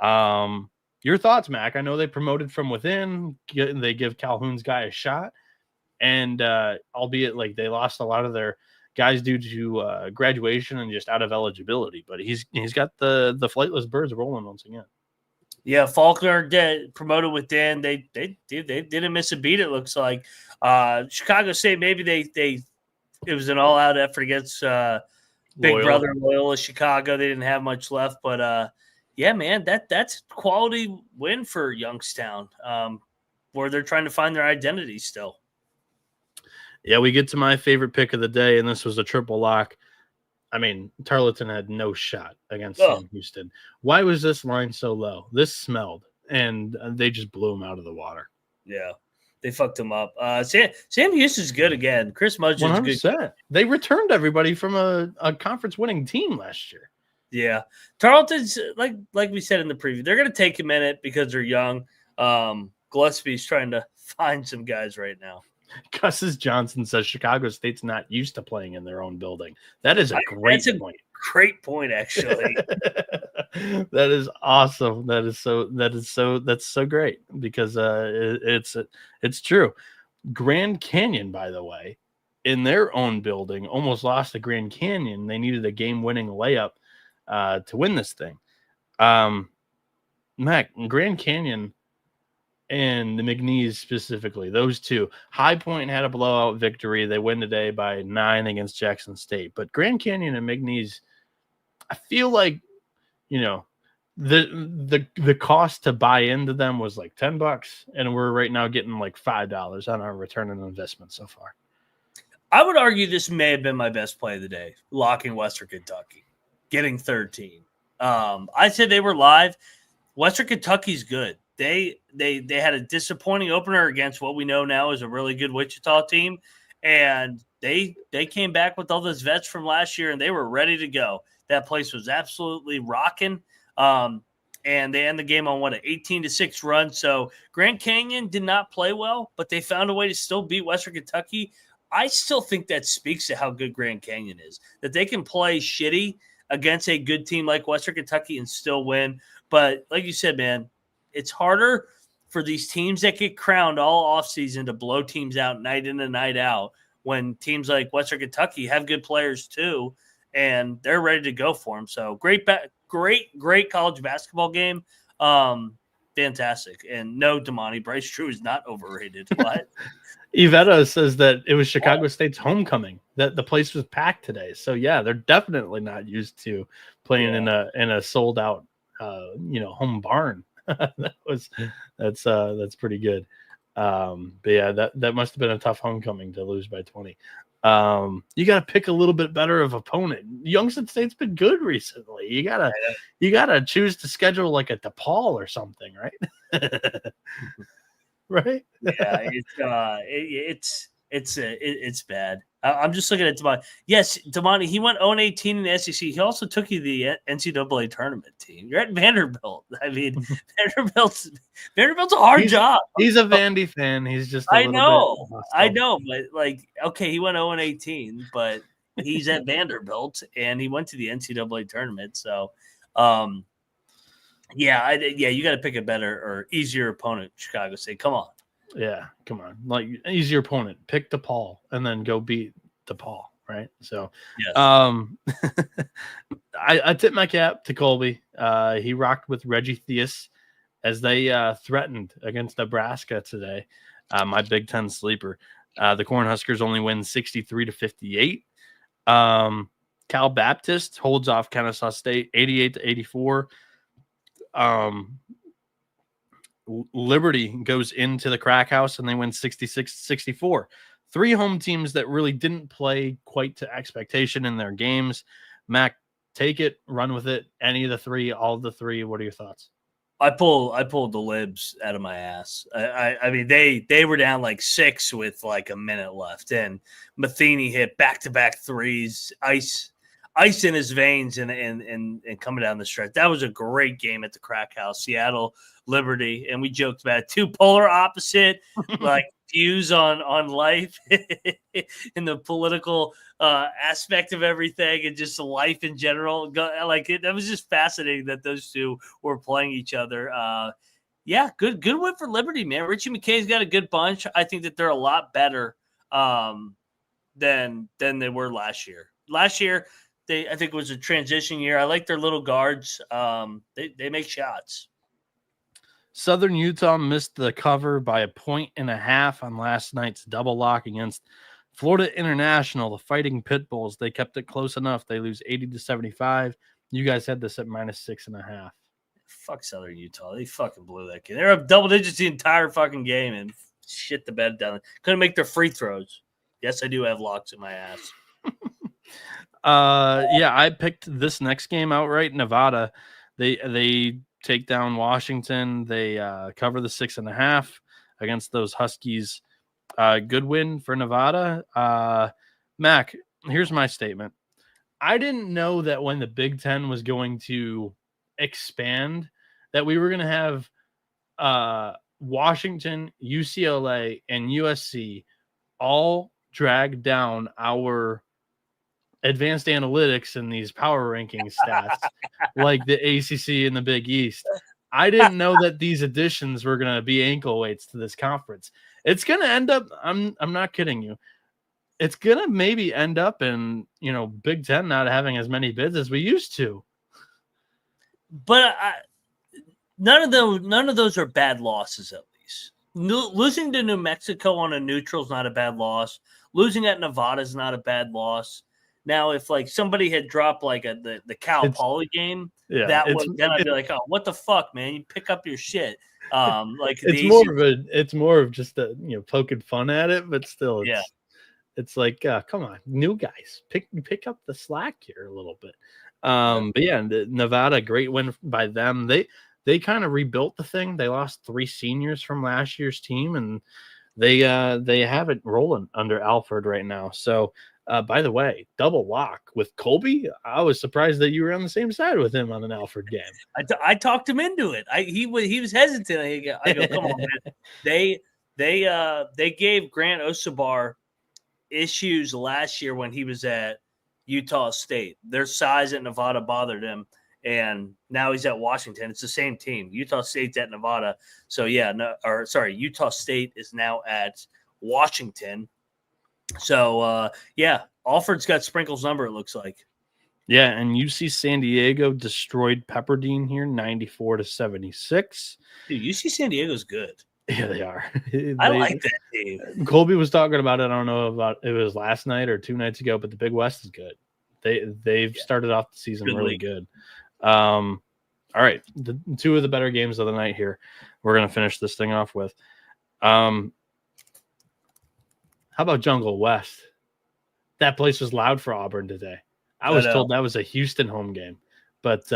Your thoughts, Mac? I know they promoted from within. They give Calhoun's guy a shot, and albeit like they lost a lot of their guys due to graduation and just out of eligibility, but he's got the flightless birds rolling once again. Yeah, Faulkner promoted within. They didn't miss a beat. It looks like Chicago State. Maybe it was an all out effort against Big Brother Loyola Chicago. They didn't have much left, but yeah, man, that's a quality win for Youngstown, where they're trying to find their identity still. Yeah, we get to my favorite pick of the day, and this was a triple lock. I mean, Tarleton had no shot against Sam Houston. Why was this line so low? This smelled, and they just blew him out of the water. Yeah, they fucked him up. Sam Houston's good again. Chris Mudgeon's good. They returned everybody from a conference-winning team last year. Yeah, Tarleton's like we said in the preview, they're going to take a minute because they're young. Gillespie's trying to find some guys right now. Gus's Johnson says Chicago State's not used to playing in their own building. That is a great point. Great point, actually. That is awesome. That's so great because it's true. Grand Canyon, by the way, in their own building, almost lost to Grand Canyon. They needed a game-winning layup to win this thing. Mac, Grand Canyon and the McNeese specifically, those two. High Point had a blowout victory. They win today by 9 against Jackson State. But Grand Canyon and McNeese, I feel like, the cost to buy into them was like $10, and we're right now getting like $5 on our return on investment so far. I would argue this may have been my best play of the day, locking Western Kentucky, getting 13. I said they were live. Western Kentucky's good. They had a disappointing opener against what we know now is a really good Wichita team, and they came back with all those vets from last year, and they were ready to go. That place was absolutely rocking, and they end the game on an 18-6 run. So Grand Canyon did not play well, but they found a way to still beat Western Kentucky. I still think that speaks to how good Grand Canyon is, that they can play shitty against a good team like Western Kentucky and still win. But like you said, man, it's harder for these teams that get crowned all offseason to blow teams out night in and night out when teams like Western Kentucky have good players too, and they're ready to go for them. So great college basketball game. Fantastic. And no, Damani, Bryce Drew is not overrated. What? Iveta says that it was Chicago State's homecoming, that the place was packed today. So yeah, they're definitely not used to playing in a sold out home barn. That's pretty good. But yeah, that must have been a tough homecoming to lose by 20. You got to pick a little bit better of opponent. Youngstown State's been good recently. You gotta choose to schedule like a DePaul or something, right? Right? Yeah, it's bad. I'm just looking at Damani. Yes, Damani, he went 0-18 in the SEC. He also took you the NCAA tournament team. You're at Vanderbilt. I mean, Vanderbilt's a hard job. He's a Vandy fan. He's just I know, but okay, he went 0-18, but he's at Vanderbilt and he went to the NCAA tournament. So, Yeah, you got to pick a better or easier opponent. Chicago State, come on. Yeah, come on. Like, easier opponent. Pick DePaul and then go beat DePaul, right? So, Yes. I tip my cap to Colby. He rocked with Reggie Theus as they threatened against Nebraska today. My Big Ten sleeper. The Cornhuskers only win 63-58. Cal Baptist holds off Kennesaw State 88-84. Liberty goes into the crack house and they win 66-64. 3 home teams that really didn't play quite to expectation in their games. Mac, take it, run with it. Any of the 3, all of the 3. What are your thoughts? I pulled the libs out of my ass. I mean, they were down like 6 with like a minute left, and Matheny hit back-to-back threes, ice in his veins, and coming down the stretch. That was a great game at the crack house, Seattle Liberty, and we joked about it. 2 polar opposite, like views on life in the political aspect of everything and just life in general. That was just fascinating that those 2 were playing each other. Yeah, good win for Liberty, man. Richie McKay's got a good bunch. I think that they're a lot better than they were last year. Last year, I think it was a transition year. I like their little guards. They make shots. Southern Utah missed the cover by 1.5 on last night's double lock against Florida International, the Fighting Pitbulls. They kept it close enough. They lose 80-75. You guys had this at -6.5. Fuck Southern Utah. They fucking blew that game. They're up double digits the entire fucking game and shit the bed down. Couldn't make their free throws. Yes, I do have locks in my ass. Yeah, I picked this next game outright. Nevada. They take down Washington. They cover the 6.5 against those Huskies. Good win for Nevada. Mac, here's my statement. I didn't know that when the Big Ten was going to expand, that we were going to have Washington, UCLA, and USC all drag down our advanced analytics and these power ranking stats like the ACC and the Big East. I didn't know that these additions were going to be ankle weights to this conference. It's going to end up, I'm not kidding you, it's going to maybe end up in, Big Ten not having as many bids as we used to. But none of those are bad losses, at least. Losing to New Mexico on a neutral is not a bad loss. Losing at Nevada is not a bad loss. Now, if like somebody had dropped like the Cal Poly game, then I'd be like, oh, what the fuck, man? You pick up your shit. It's more of just poking fun at it, but still, it's like, come on, new guys, pick up the slack here a little bit. But yeah, Nevada, great win by them. They kind of rebuilt the thing. They lost 3 seniors from last year's team, and they have it rolling under Alford right now. So. By the way, double lock with Colby. I was surprised that you were on the same side with him on an Alfred game. I talked him into it. He was hesitant. I go, come on, man. They gave Grant Osabar issues last year when he was at Utah State. Their size at Nevada bothered him, and now he's at Washington. It's the same team. Utah State's at Nevada. So Utah State is now at Washington. So, Alford's got Sprinkle's number, it looks like. Yeah, and UC San Diego destroyed Pepperdine here, 94-76. Dude, UC San Diego's good. Yeah, they are. I like that team. Colby was talking about it. I don't know about it was last night or 2 nights ago, but the Big West is good. They've started off the season really good. All right, the 2 of the better games of the night here. We're going to finish this thing off with. How about Jungle West? That place was loud for Auburn today. I was told that was a Houston home game, but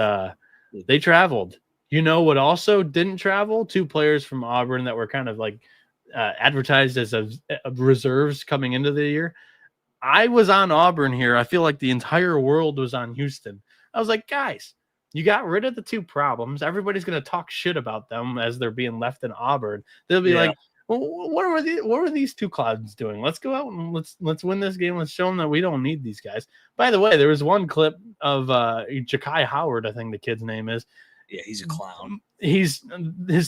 they traveled. You know what also didn't travel? 2 players from Auburn that were kind of like advertised as reserves coming into the year. I was on Auburn here. I feel like the entire world was on Houston. I was like, guys, you got rid of the 2 problems. Everybody's going to talk shit about them as they're being left in Auburn. They'll be like, well, what were these 2 clouds doing? Let's go out and let's win this game. Let's show them that we don't need these guys. By the way, there was one clip of Ja'Kai Howard, I think the kid's name is. Yeah, he's a clown. His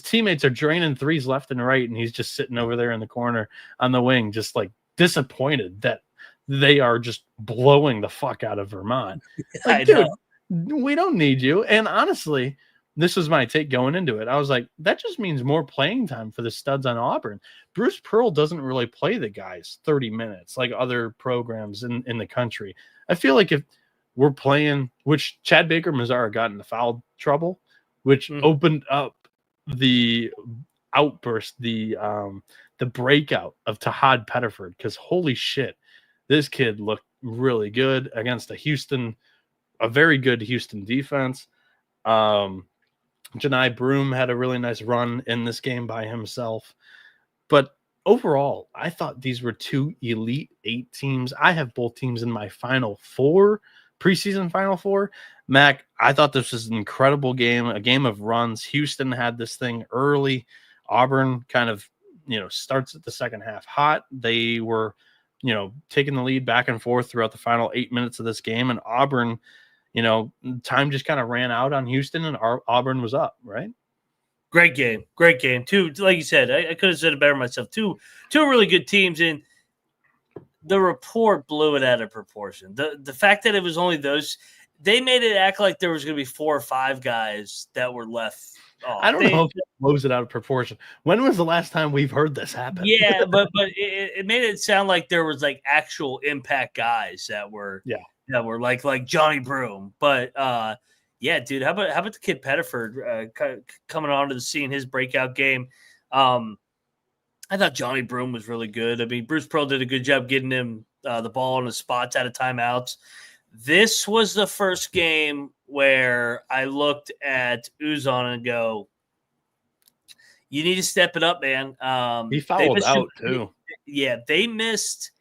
teammates are draining threes left and right, and he's just sitting over there in the corner on the wing, just like disappointed that they are just blowing the fuck out of Vermont. Like, dude, we don't need you. And honestly, this was my take going into it. I was like, that just means more playing time for the studs on Auburn. Bruce Pearl doesn't really play the guys 30 minutes like other programs in the country. I feel like if we're playing, which Chad Baker Mazzara got into foul trouble, which opened up the outburst, the breakout of Tahad Pettiford, because holy shit, this kid looked really good against a very good Houston defense. Janai Broom had a really nice run in this game by himself. But overall, I thought these were two Elite Eight teams. I have both teams in my Final Four, preseason Final Four. Mac, I thought this was an incredible game, a game of runs. Houston had this thing early. Auburn kind of, starts at the second half hot. They were, taking the lead back and forth throughout the final 8 minutes of this game. And Auburn, time just kind of ran out on Houston, and Auburn was up, right? Great game. Two, like you said, I could have said it better myself. Two really good teams, and the report blew it out of proportion. The fact that it was only those, they made it act like there was going to be 4 or 5 guys that were left off. I don't know if it blows it out of proportion. When was the last time we've heard this happen? Yeah, but it made it sound like there was like actual impact guys that were like Johnny Broom. But yeah, dude, how about the kid Pettiford coming onto the scene, his breakout game? I thought Johnny Broom was really good. I mean, Bruce Pearl did a good job getting him the ball on his spots out of timeouts. This was the first game where I looked at Uzon and go, you need to step it up, man. He fouled out too. Yeah, they missed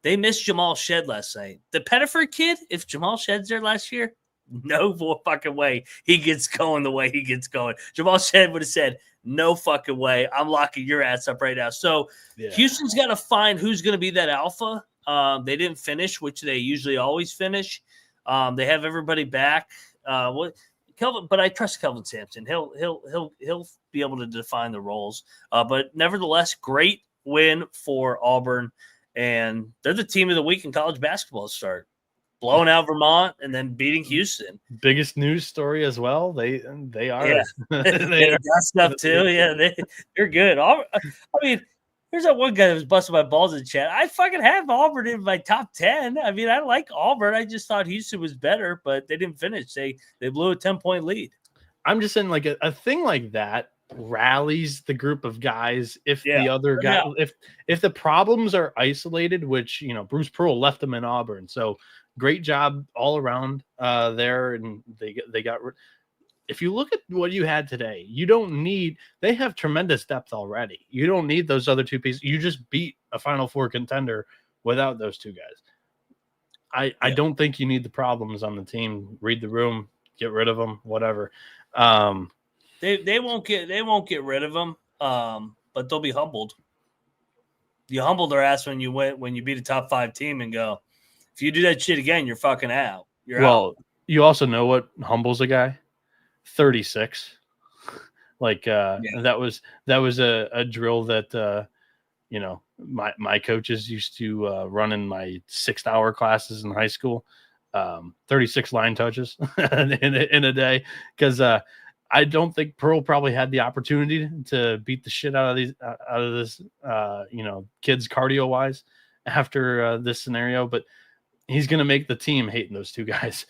Jamal Shed last night. The Pettiford kid, if Jamal Shed's there last year, no fucking way he gets going the way he gets going. Jamal Shed would have said, no fucking way. I'm locking your ass up right now. So Houston's got to find who's going to be that alpha. They didn't finish, which they usually always finish. They have everybody back. Kelvin, but I trust Kelvin Sampson. He'll be able to define the roles. But nevertheless, great win for Auburn, and they're the team of the week in college basketball start. Blowing out Vermont and then beating Houston. Biggest news story as well. They are. Yeah. They got stuff too. Yeah, they're good. I mean, there's that one guy that was busting my balls in chat. I fucking have Auburn in my top 10. I mean, I like Auburn. I just thought Houston was better, but they didn't finish. They blew a 10-point lead. I'm just saying, like a thing like that rallies the group of guys. If the other guy, if the problems are isolated, which Bruce Pearl left them in Auburn, so great job all around there, and they got. If you look at what you had today, they have tremendous depth already. You don't need those other two pieces. You just beat a Final Four contender without those two guys. I don't think you need the problems on the team. Read the room, get rid of them, whatever. They won't get rid of them, but they'll be humbled. You humbled their ass when you beat a top 5 team and go, if you do that shit again, you're fucking out. Out. You also know what humbles a guy? 36. That was a drill that my coaches used to run in my 6-hour classes in high school. 36 line touches in a day, because I don't think Pearl probably had the opportunity to beat the shit out of this kids cardio wise after this scenario, but he's going to make the team hating those two guys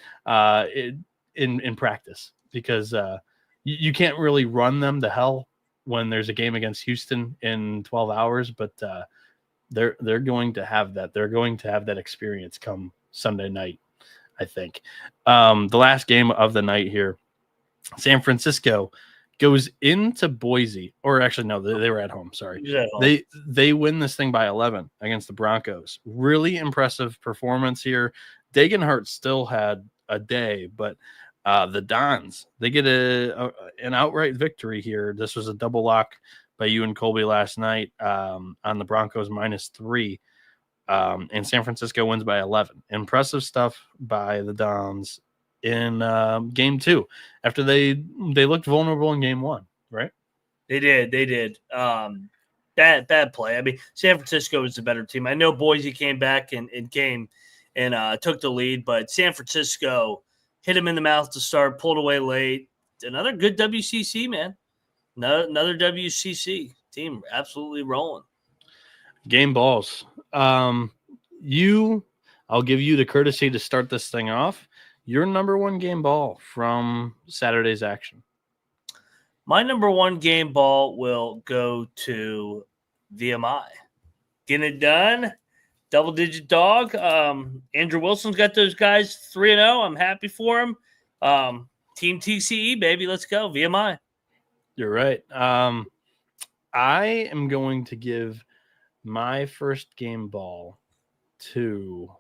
in practice, because you can't really run them to hell when there's a game against Houston in 12 hours, but they're going to have that. They're going to have that experience come Sunday night, I think. The last game of the night here, San Francisco goes into Boise, or actually, no, they were at home. Sorry. They win this thing by 11 against the Broncos. Really impressive performance here. Dagenhart still had a day, but the Dons, they get an outright victory here. This was a double lock by you and Colby last night on the Broncos -3. And San Francisco wins by 11. Impressive stuff by the Dons. in game 2 after they looked vulnerable in game 1, right? They did. Bad play. I mean, San Francisco was the better team. I know Boise came back and came and took the lead, but San Francisco hit him in the mouth to start, pulled away late. Another good WCC, man. Another WCC team absolutely rolling. Game balls. I'll give you the courtesy to start this thing off. Your number one game ball from Saturday's action. My number one game ball will go to VMI. Getting it done. Double-digit dog. Andrew Wilson's got those guys 3-0. I'm happy for him. Team TCE, baby. Let's go. VMI. You're right. I am going to give my first game ball to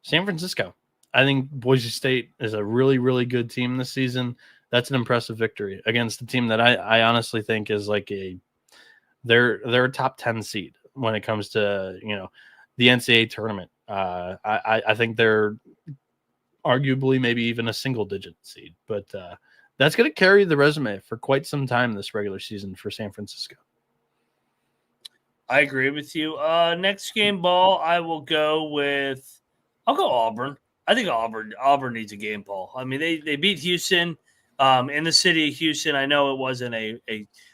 San Francisco. I think Boise State is a really, really good team this season. That's an impressive victory against a team that I honestly think is like they're a top 10 seed when it comes to, the NCAA tournament. I think they're arguably maybe even a single digit seed, but that's going to carry the resume for quite some time this regular season for San Francisco. I agree with you. Next game ball, I'll go Auburn. I think Auburn needs a game ball. I mean, they beat Houston in the city of Houston. I know it wasn't a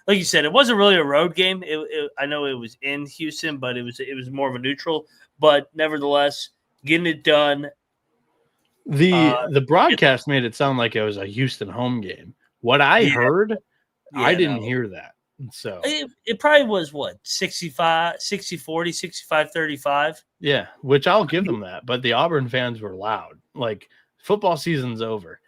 like you said, it wasn't really a road game. I know it was in Houston, but it was more of a neutral. But nevertheless, getting it done. The broadcast made it sound like it was a Houston home game. What I heard, I didn't hear that. So it probably was 65, 60-40, 65-35. Yeah, which I'll give them that. But the Auburn fans were loud. Like, football season's over.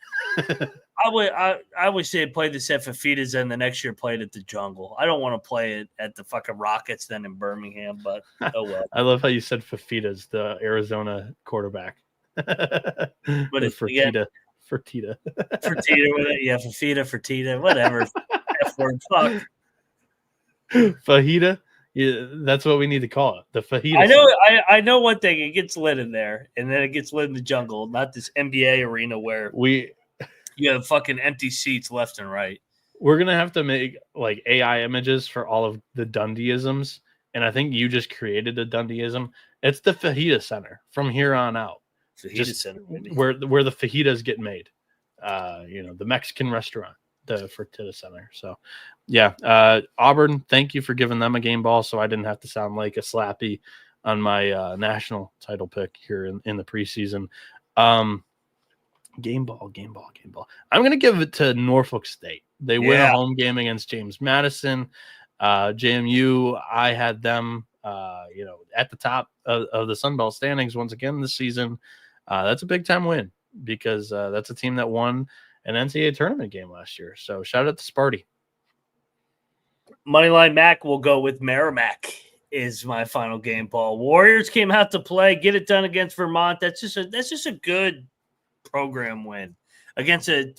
I wish they had played this at Fafita's and the next year played at the Jungle. I don't want to play it at the fucking Rockets then in Birmingham, but oh well. I love how you said Fafita's, the Arizona quarterback. But it's Fertitta. Yeah, Fertitta, whatever. F-word, fuck. Fajita, yeah, that's what we need to call it. The fajita. I know one thing. It gets lit in there, and then it gets lit in the Jungle, not this NBA arena where you have fucking empty seats left and right. We're gonna have to make like AI images for all of the Dundeeisms, and I think you just created a Dundeeism. It's the Fajita Center from here on out. Fajita Center, maybe. where the fajitas get made. The Mexican restaurant, the Fertitta Center. So, yeah, Auburn, thank you for giving them a game ball so I didn't have to sound like a slappy on my national title pick here in the preseason. Game ball. I'm going to give it to Norfolk State. They win a home game against James Madison. JMU, I had them, at the top of the Sun Belt standings once again this season. That's a big-time win because that's a team that won an NCAA tournament game last year. So shout out to Sparty. Moneyline Mac will go with Merrimack is my final game ball. Warriors came out to play, get it done against Vermont. That's just a good program win against a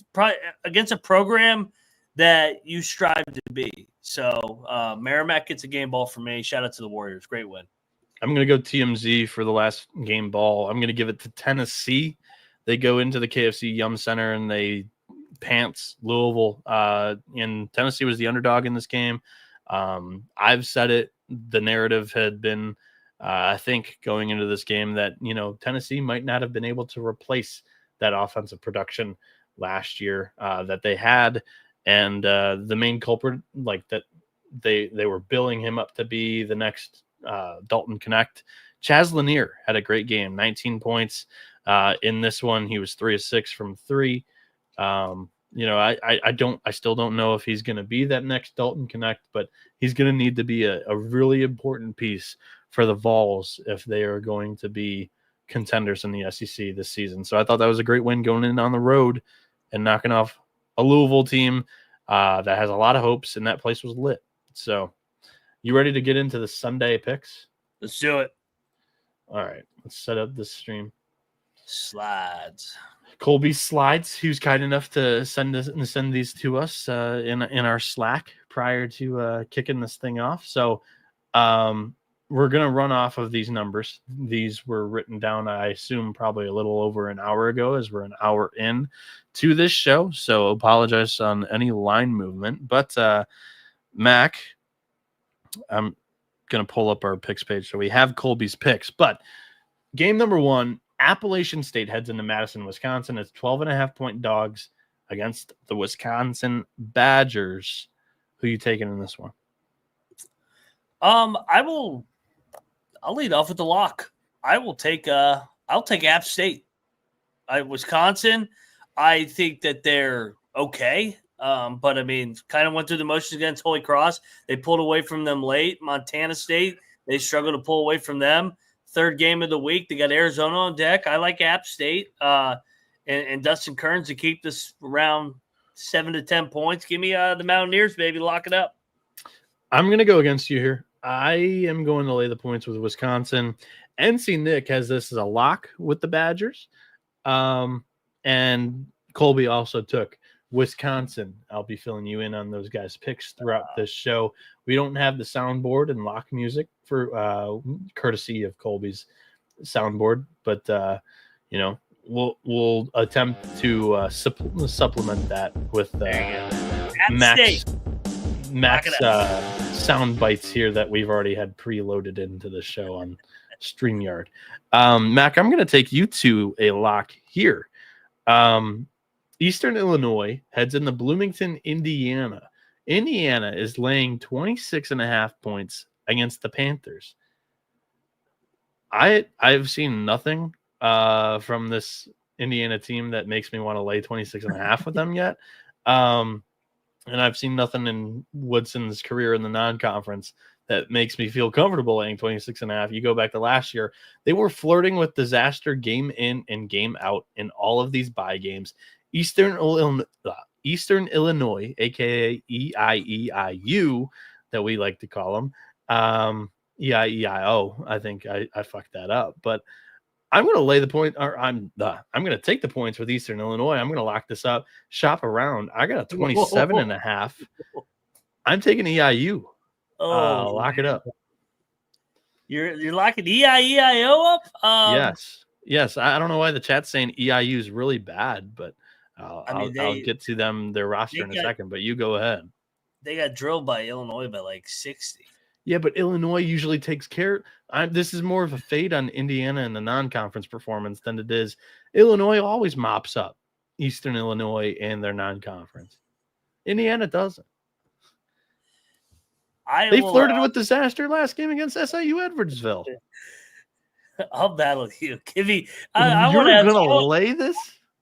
program that you strive to be. So Merrimack gets a game ball for me. Shout out to the Warriors. Great win. I'm going to go TMZ for the last game ball. I'm going to give it to Tennessee. They go into the KFC Yum Center and they pants Louisville. And Tennessee was the underdog in this game. I've said it. The narrative had been, I think, going into this game that, Tennessee might not have been able to replace that offensive production last year that they had. And the main culprit, like that, they were billing him up to be the next Dalton Connect. Chaz Lanier had a great game, 19 points in this one. He was 3 of 6 from 3. I still don't know if he's going to be that next Dalton Connect, but he's going to need to be a really important piece for the Vols if they are going to be contenders in the SEC this season. So I thought that was a great win going in on the road and knocking off a Louisville team that has a lot of hopes, and that place was lit. So you ready to get into the Sunday picks? Let's do it. All right, let's set up this stream. Slides. Colby Slides, who's kind enough to send these to us in our Slack prior to kicking this thing off. So we're going to run off of these numbers. These were written down, I assume, probably a little over an hour ago, as we're an hour in to this show. So apologize on any line movement. But Mac, I'm going to pull up our picks page. So we have Colby's picks. But game number 1, Appalachian State heads into Madison, Wisconsin. It's 12.5-point dogs against the Wisconsin Badgers. Who you taking in this one? I'll lead off with the lock. I'll take App State. Wisconsin, I think that they're okay. But I mean, kind of went through the motions against Holy Cross. They pulled away from them late. Montana State, they struggled to pull away from them. Third game of the week, they got Arizona on deck. I like App State and Dustin Kerns to keep this around 7 to 10 points. Give me the Mountaineers, baby. Lock it up. I'm going to go against you here. I am going to lay the points with Wisconsin. NC Nick has this as a lock with the Badgers. And Colby also took Wisconsin. I'll be filling you in on those guys' picks throughout this show. We don't have the soundboard and lock music for courtesy of Colby's soundboard, but we'll attempt to supplement that with Max sound bites here that we've already had preloaded into the show on StreamYard. Mac, I'm going to take you to a lock here. Eastern Illinois heads into Bloomington, Indiana. Indiana is laying 26.5 points against the Panthers. I've seen nothing from this Indiana team that makes me want to lay 26.5 with them yet. And I've seen nothing in Woodson's career in the non-conference that makes me feel comfortable laying 26.5. You go back to last year, they were flirting with disaster game in and game out in all of these bye games. Eastern Illinois, aka EIEIU, that we like to call them. EIEIO. I think I fucked that up, but I'm going to lay the point, or I'm going to take the points with Eastern Illinois. I'm going to lock this up, shop around. I got a 27.5. I'm taking EIU. Lock it up. You're locking EIEIO up? Yes. I don't know why the chat's saying EIU is really bad, but I'll get to their roster in a second. But you go ahead. They got drilled by Illinois by like 60. Yeah, but Illinois usually takes care. This is more of a fade on Indiana in the non-conference performance than it is. Illinois always mops up Eastern Illinois and their non-conference. Indiana doesn't. They flirted with disaster last game against SIU Edwardsville. I'll battle you. Give me. You're going to lay this?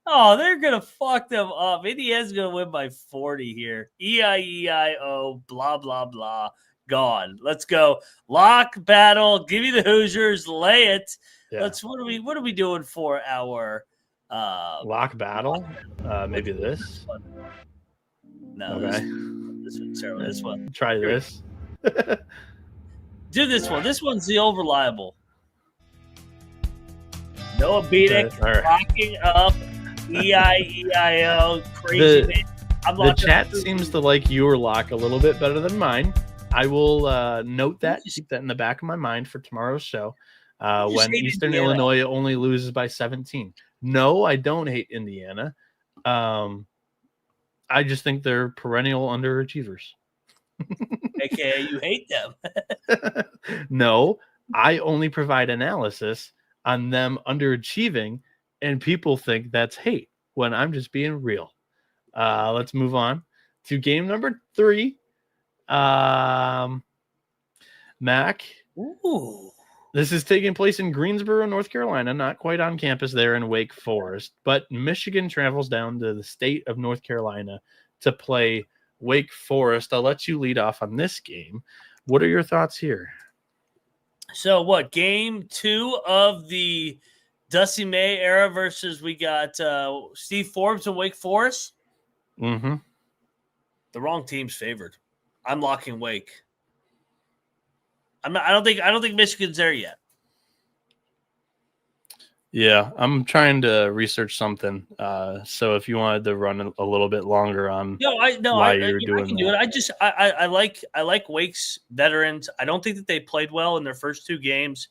Oh, they're going to fuck them up. Indiana's going to win by 40 here. EIEIO, blah, blah, blah. Gone. Let's go. Lock battle. Give me the Hoosiers. Lay it. Yeah. What are we doing for our lock battle? Maybe this. No. Okay. This one's terrible. This one. Try this. Do this one. This one's the old reliable. Noah Bieniek locking up EIEIO. Crazy. The chat seems to like your lock a little bit better than mine. I will note that, keep that in the back of my mind for tomorrow's show when Eastern Illinois only loses by 17. No, I don't hate Indiana. I just think they're perennial underachievers. AKA you hate them. No, I only provide analysis on them underachieving, and people think that's hate when I'm just being real. Let's move on to game number 3. Mac. Ooh. This is taking place in Greensboro, North Carolina, not quite on campus there in Wake Forest, but Michigan travels down to the state of North Carolina to play Wake Forest. I'll let you lead off on this game. What are your thoughts here? So what, game 2 of the Dusty May era versus we got Steve Forbes and Wake Forest? Mm-hmm. The wrong team's favored. I'm locking Wake. I don't think Michigan's there yet. Yeah, I'm trying to research something. So if you wanted to run a little bit longer on why you're doing I can that. do it. I like Wake's veterans. I don't think that they played well in their first 2 games.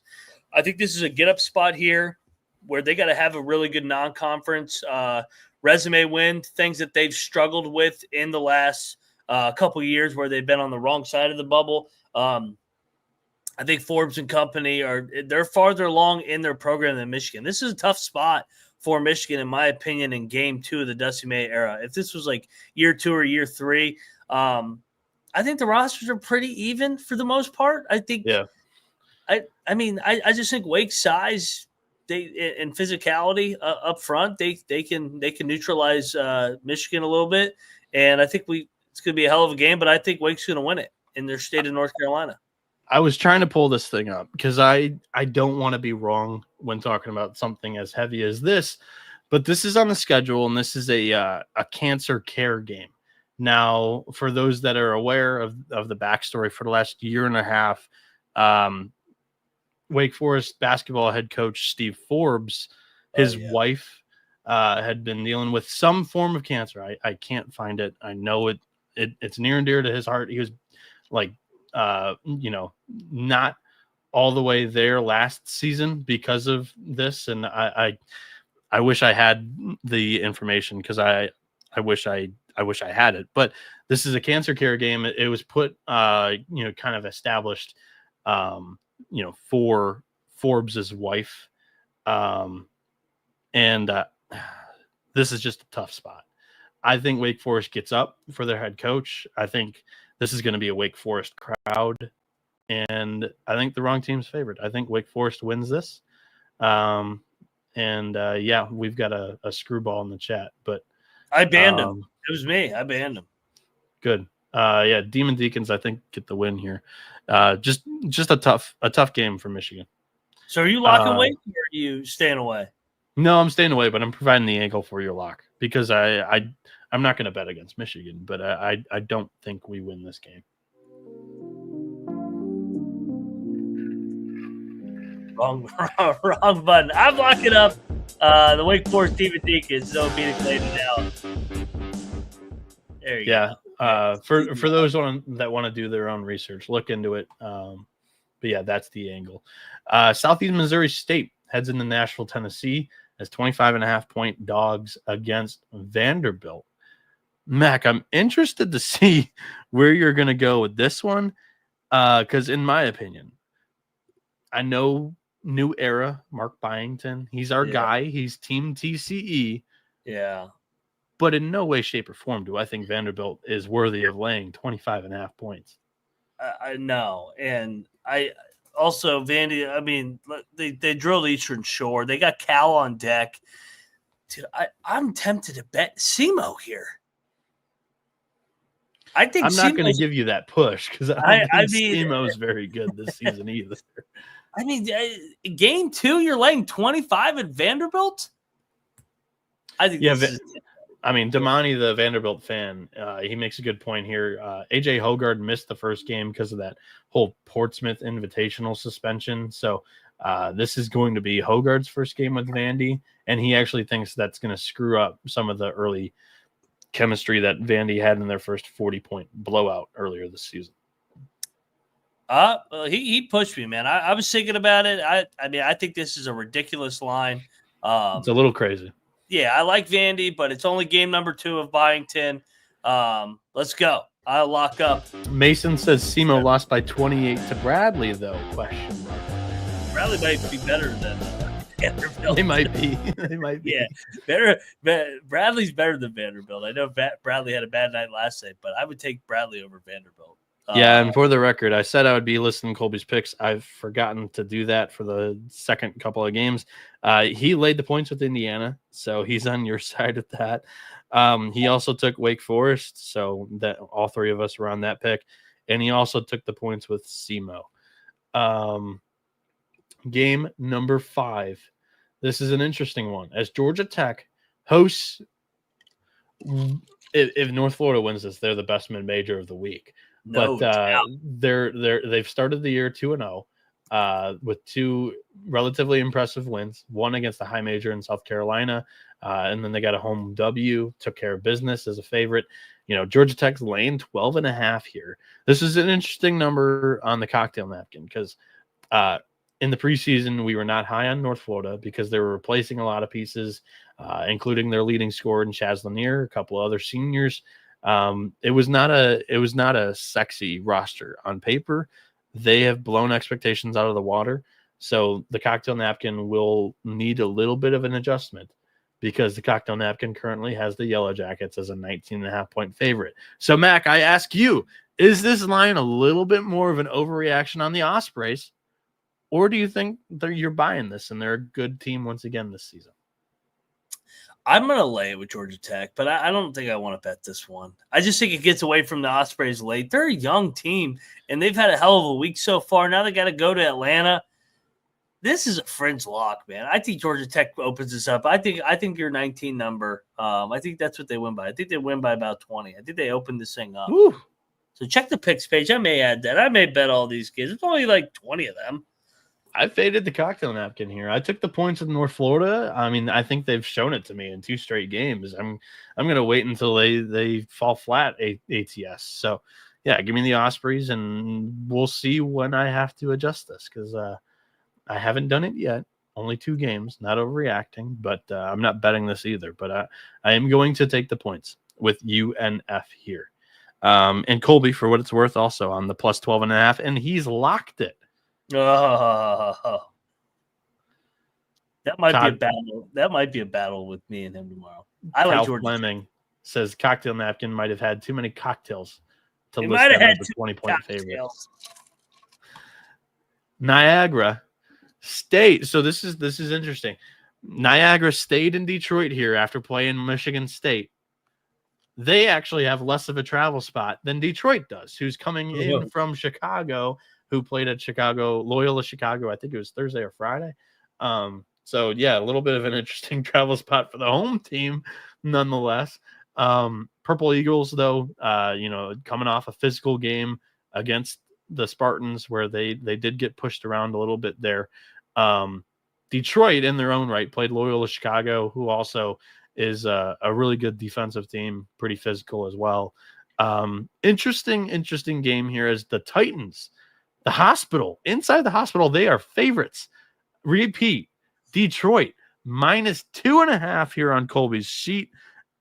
I think this is a get up spot here where they got to have a really good non-conference resume win, things that they've struggled with in the last couple of years where they've been on the wrong side of the bubble. I think Forbes and company they're farther along in their program than Michigan. This is a tough spot for Michigan, in my opinion, in game 2 of the Dusty May era. If this was like year 2 or year 3, I think the rosters are pretty even for the most part. I think, Yeah. I just think Wake's size, and physicality up front, they can neutralize Michigan a little bit, and I think it's going to be a hell of a game. But I think Wake's going to win it in their state of North Carolina. I was trying to pull this thing up because I don't want to be wrong when talking about something as heavy as this, but this is on the schedule and this is a cancer care game. Now, for those that are aware of the backstory, for the last year and a half, Wake Forest basketball head coach Steve Forbes, his wife had been dealing with some form of cancer. I can't find it. I know it's near and dear to his heart. He was like, not all the way there last season because of this. And I wish I had the information because I wish I had it, but this is a cancer care game. It was put, kind of established, for Forbes's wife. And this is just a tough spot. I think Wake Forest gets up for their head coach. I think this is going to be a Wake Forest crowd, and I think the wrong team's favored. I think Wake Forest wins this. We've got a screwball in the chat, but I banned him. It was me. I banned him. Good. Demon Deacons, I think, get the win here. Just a tough game for Michigan. So are you locking Wake, or are you staying away? No, I'm staying away, but I'm providing the angle for your lock because I'm not going to bet against Michigan, but I don't think we win this game. Wrong button. I'm locking up the Wake Forest Demon Deacons. So be declared now. There you go. For those that want to do their own research, look into it. But yeah, that's the angle. Southeast Missouri State heads into Nashville, Tennessee as 25.5-point dogs against Vanderbilt. Mac, I'm interested to see where you're going to go with this one. Because in my opinion, I know new era, Mark Byington. He's our guy. He's team TCE. Yeah. But in no way, shape, or form do I think Vanderbilt is worthy of laying 25.5 points. I know. And I also, Vandy, I mean, they drilled Eastern Shore. They got Cal on deck. Dude, I'm tempted to bet SEMO here. I think I'm not going to give you that push because I think SEMO is very good this season either. I mean, game 2, you're laying 25 at Vanderbilt? I think Damani, the Vanderbilt fan, he makes a good point here. AJ Hogard missed the first game because of that whole Portsmouth Invitational suspension. So this is going to be Hogard's first game with Vandy, and he actually thinks that's going to screw up some of the early chemistry that Vandy had in their first 40-point blowout earlier this season. He pushed me, man. I was thinking about it. I think this is a ridiculous line. It's a little crazy. Yeah, I like Vandy, but it's only game number 2 of Byington. Let's go. I'll lock up. Mason says SEMO lost by 28 to Bradley, though. Question mark. Bradley might be better than Vanderbilt. They might be. Yeah, better. Bradley's better than Vanderbilt. I know Bradley had a bad night last night, but I would take Bradley over Vanderbilt. Yeah, and for the record, I said I would be listening to Colby's picks. I've forgotten to do that for the second couple of games. He laid the points with Indiana, so he's on your side of that. He also took Wake Forest, so that all three of us were on that pick. And he also took the points with SEMO. Game number 5. This is an interesting one. As Georgia Tech hosts, if North Florida wins this, they're the best mid-major of the week. They've started the year 2-0. with 2 relatively impressive wins, one against the high major in South Carolina, and then they got a home W, took care of business as a favorite. Georgia Tech's laying 12.5 here. This is an interesting number on the cocktail napkin because in the preseason, we were not high on North Florida because they were replacing a lot of pieces, including their leading scorer in Chaz Lanier, a couple of other seniors. It was not a sexy roster on paper. They have blown expectations out of the water. So the cocktail napkin will need a little bit of an adjustment because the cocktail napkin currently has the Yellow Jackets as a 19.5-point favorite. So, Mac, I ask you, is this line a little bit more of an overreaction on the Ospreys, or do you think that you're buying this and they're a good team once again this season? I'm going to lay it with Georgia Tech, but I don't think I want to bet this one. I just think it gets away from the Ospreys late. They're a young team, and they've had a hell of a week so far. Now they got to go to Atlanta. This is a fringe lock, man. I think Georgia Tech opens this up. I think your 19 number, I think that's what they win by. I think they win by about 20. I think they open this thing up. Woo. So check the picks page. I may add that. I may bet all these kids. It's only like 20 of them. I faded the cocktail napkin here. I took the points with North Florida. I mean, I think they've shown it to me in 2 straight games. I'm going to wait until they fall flat ATS. So, yeah, give me the Ospreys, and we'll see when I have to adjust this because I haven't done it yet. Only 2 games, not overreacting, but I'm not betting this either. But I am going to take the points with UNF here. And Colby, for what it's worth, also on the plus 12.5, and he's locked it. Oh, that might be a battle. That might be a battle with me and him tomorrow. I Cal like Georgia. Fleming says cocktail napkin might have had too many cocktails to He list might have them had as a too 20-point favorite. cocktails. Niagara State. So this is interesting. Niagara stayed in Detroit here after playing Michigan State. They actually have less of a travel spot than Detroit does, who's coming in from Chicago, who played at Loyola Chicago. I think it was Thursday or Friday. So yeah, a little bit of an interesting travel spot for the home team, nonetheless. Purple Eagles, though, coming off a physical game against the Spartans where they did get pushed around a little bit there. Detroit, in their own right, played Loyola Chicago, who also is a really good defensive team, pretty physical as well. Interesting game here is the Titans. The hospital, inside the hospital, they are favorites. Repeat, Detroit, minus 2.5 here on Colby's sheet.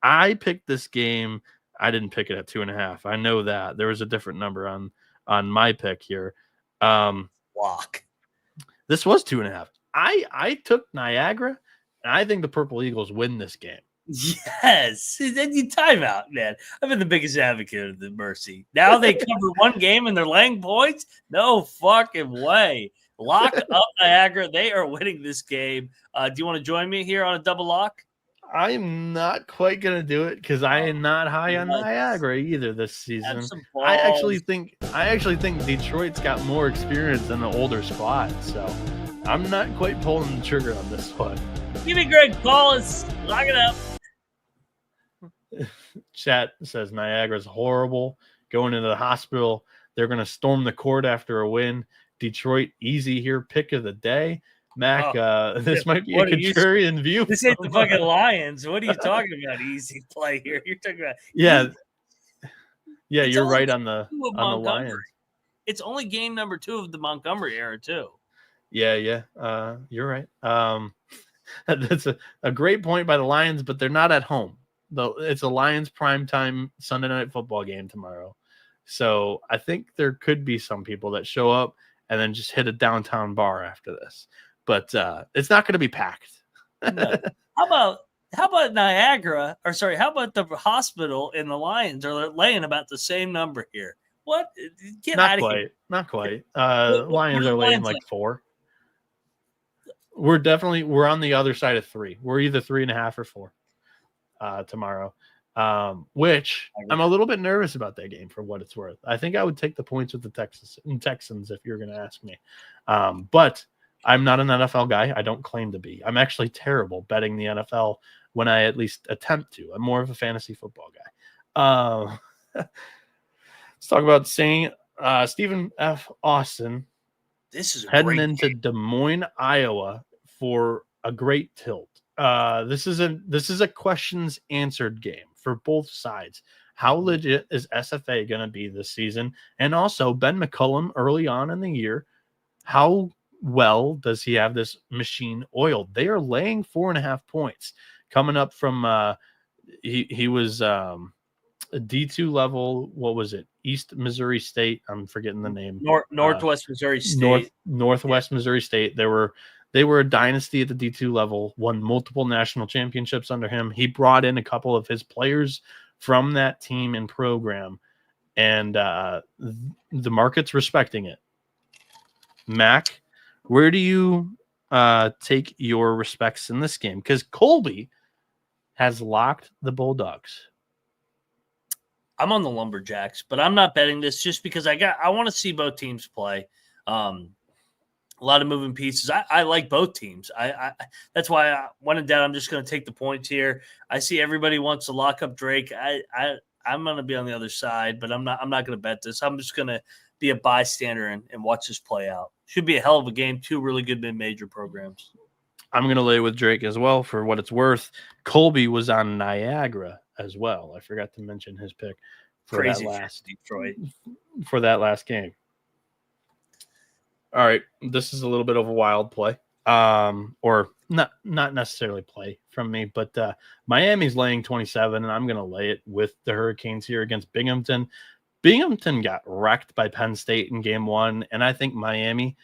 I picked this game. I didn't pick it at 2.5. I know that. There was a different number on my pick here. Lock. This was 2.5. I took Niagara, and I think the Purple Eagles win this game. Yes. Then you time out, man. I've been the biggest advocate of the Mercy. Now they cover one game and they're laying points? No fucking way. Lock up Niagara. They are winning this game. Do you want to join me here on a double lock? I'm not quite going to do it because I am not high on Niagara either this season. I actually think Detroit's got more experience than the older squad, so I'm not quite pulling the trigger on this one. Give me Greg Paulus. Lock it up. Chat says Niagara's horrible. Going into the hospital. They're going to storm the court after a win. Detroit, easy here. Pick of the day. Mac, this might be a contrarian view. This ain't the fucking Lions. What are you talking about? Easy play here. You're talking about yeah. You're right on the Lions. It's only game number 2 of the Montgomery era too. Yeah. You're right. That's a great point by the Lions, but they're not at home. Though it's a Lions primetime Sunday night football game tomorrow. So I think there could be some people that show up and then just hit a downtown bar after this. But it's not going to be packed. No. How about Niagara? Or sorry, how about the hospital and the Lions are laying about the same number here? What? Get out of here. Not quite. Lions are laying like 4. We're on the other side of 3. We're either 3.5 or 4 tomorrow. Which I'm a little bit nervous about that game for what it's worth. I think I would take the points with the Texans if you're going to ask me. But I'm not an NFL guy. I don't claim to be. I'm actually terrible betting the NFL when I at least attempt to. I'm more of a fantasy football guy. Let's talk about Stephen F. Austin. This is a heading great into game. Des Moines, Iowa for a great tilt. This is a questions answered game for both sides. How legit is SFA going to be this season? And also Ben McCollum early on in the year, how well does he have this machine oiled? They are laying 4.5 points coming up from he was a D2 level. What was it? East Missouri State. I'm forgetting the name. Northwest Missouri State. Northwest Missouri State. They were a dynasty at the D2 level, won multiple national championships under him. He brought in a couple of his players from that team and program, and the market's respecting it. Mac, where do you take your respects in this game? Because Colby has locked the Bulldogs. I'm on the Lumberjacks, but I'm not betting this just because I want to see both teams play. A lot of moving pieces. I like both teams. That's why when in doubt, I'm just going to take the points here. I see everybody wants to lock up Drake. I'm going to be on the other side, but I'm not going to bet this. I'm just going to be a bystander and watch this play out. Should be a hell of a game. Two really good mid-major programs. I'm going to lay with Drake as well for what it's worth. Colby was on Niagara as well. I forgot to mention his pick for Crazy that last Detroit for that last game. All right, this is a little bit of a wild play, or not necessarily play from me, but Miami's laying 27, and I'm going to lay it with the Hurricanes here against Binghamton. Binghamton got wrecked by Penn State in game one, and I think Miami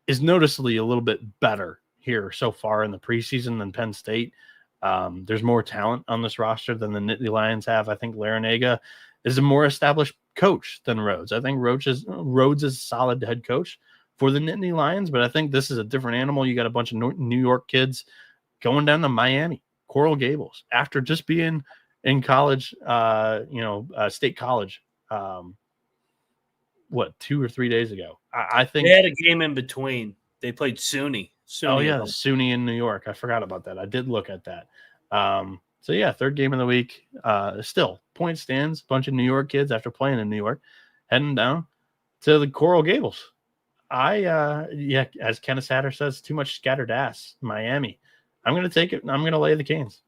is noticeably a little bit better here so far in the preseason than Penn State. There's more talent on this roster than the Nittany Lions have. I think Larinaga is a more established coach than Rhodes. I think Rhodes is a solid head coach for the Nittany Lions, but I think this is a different animal. You got a bunch of New York kids going down to Miami, Coral Gables, after just being in college, state college, 2 or 3 days ago. I think they had a game in between. They played SUNY. SUNY in New York. I forgot about that. I did look at that. So yeah, third game of the week. Still, point stands. Bunch of New York kids after playing in New York, heading down to the Coral Gables. As Kenneth Hatter says, too much scattered ass. Miami. I'm going to take it. I'm going to lay the Canes.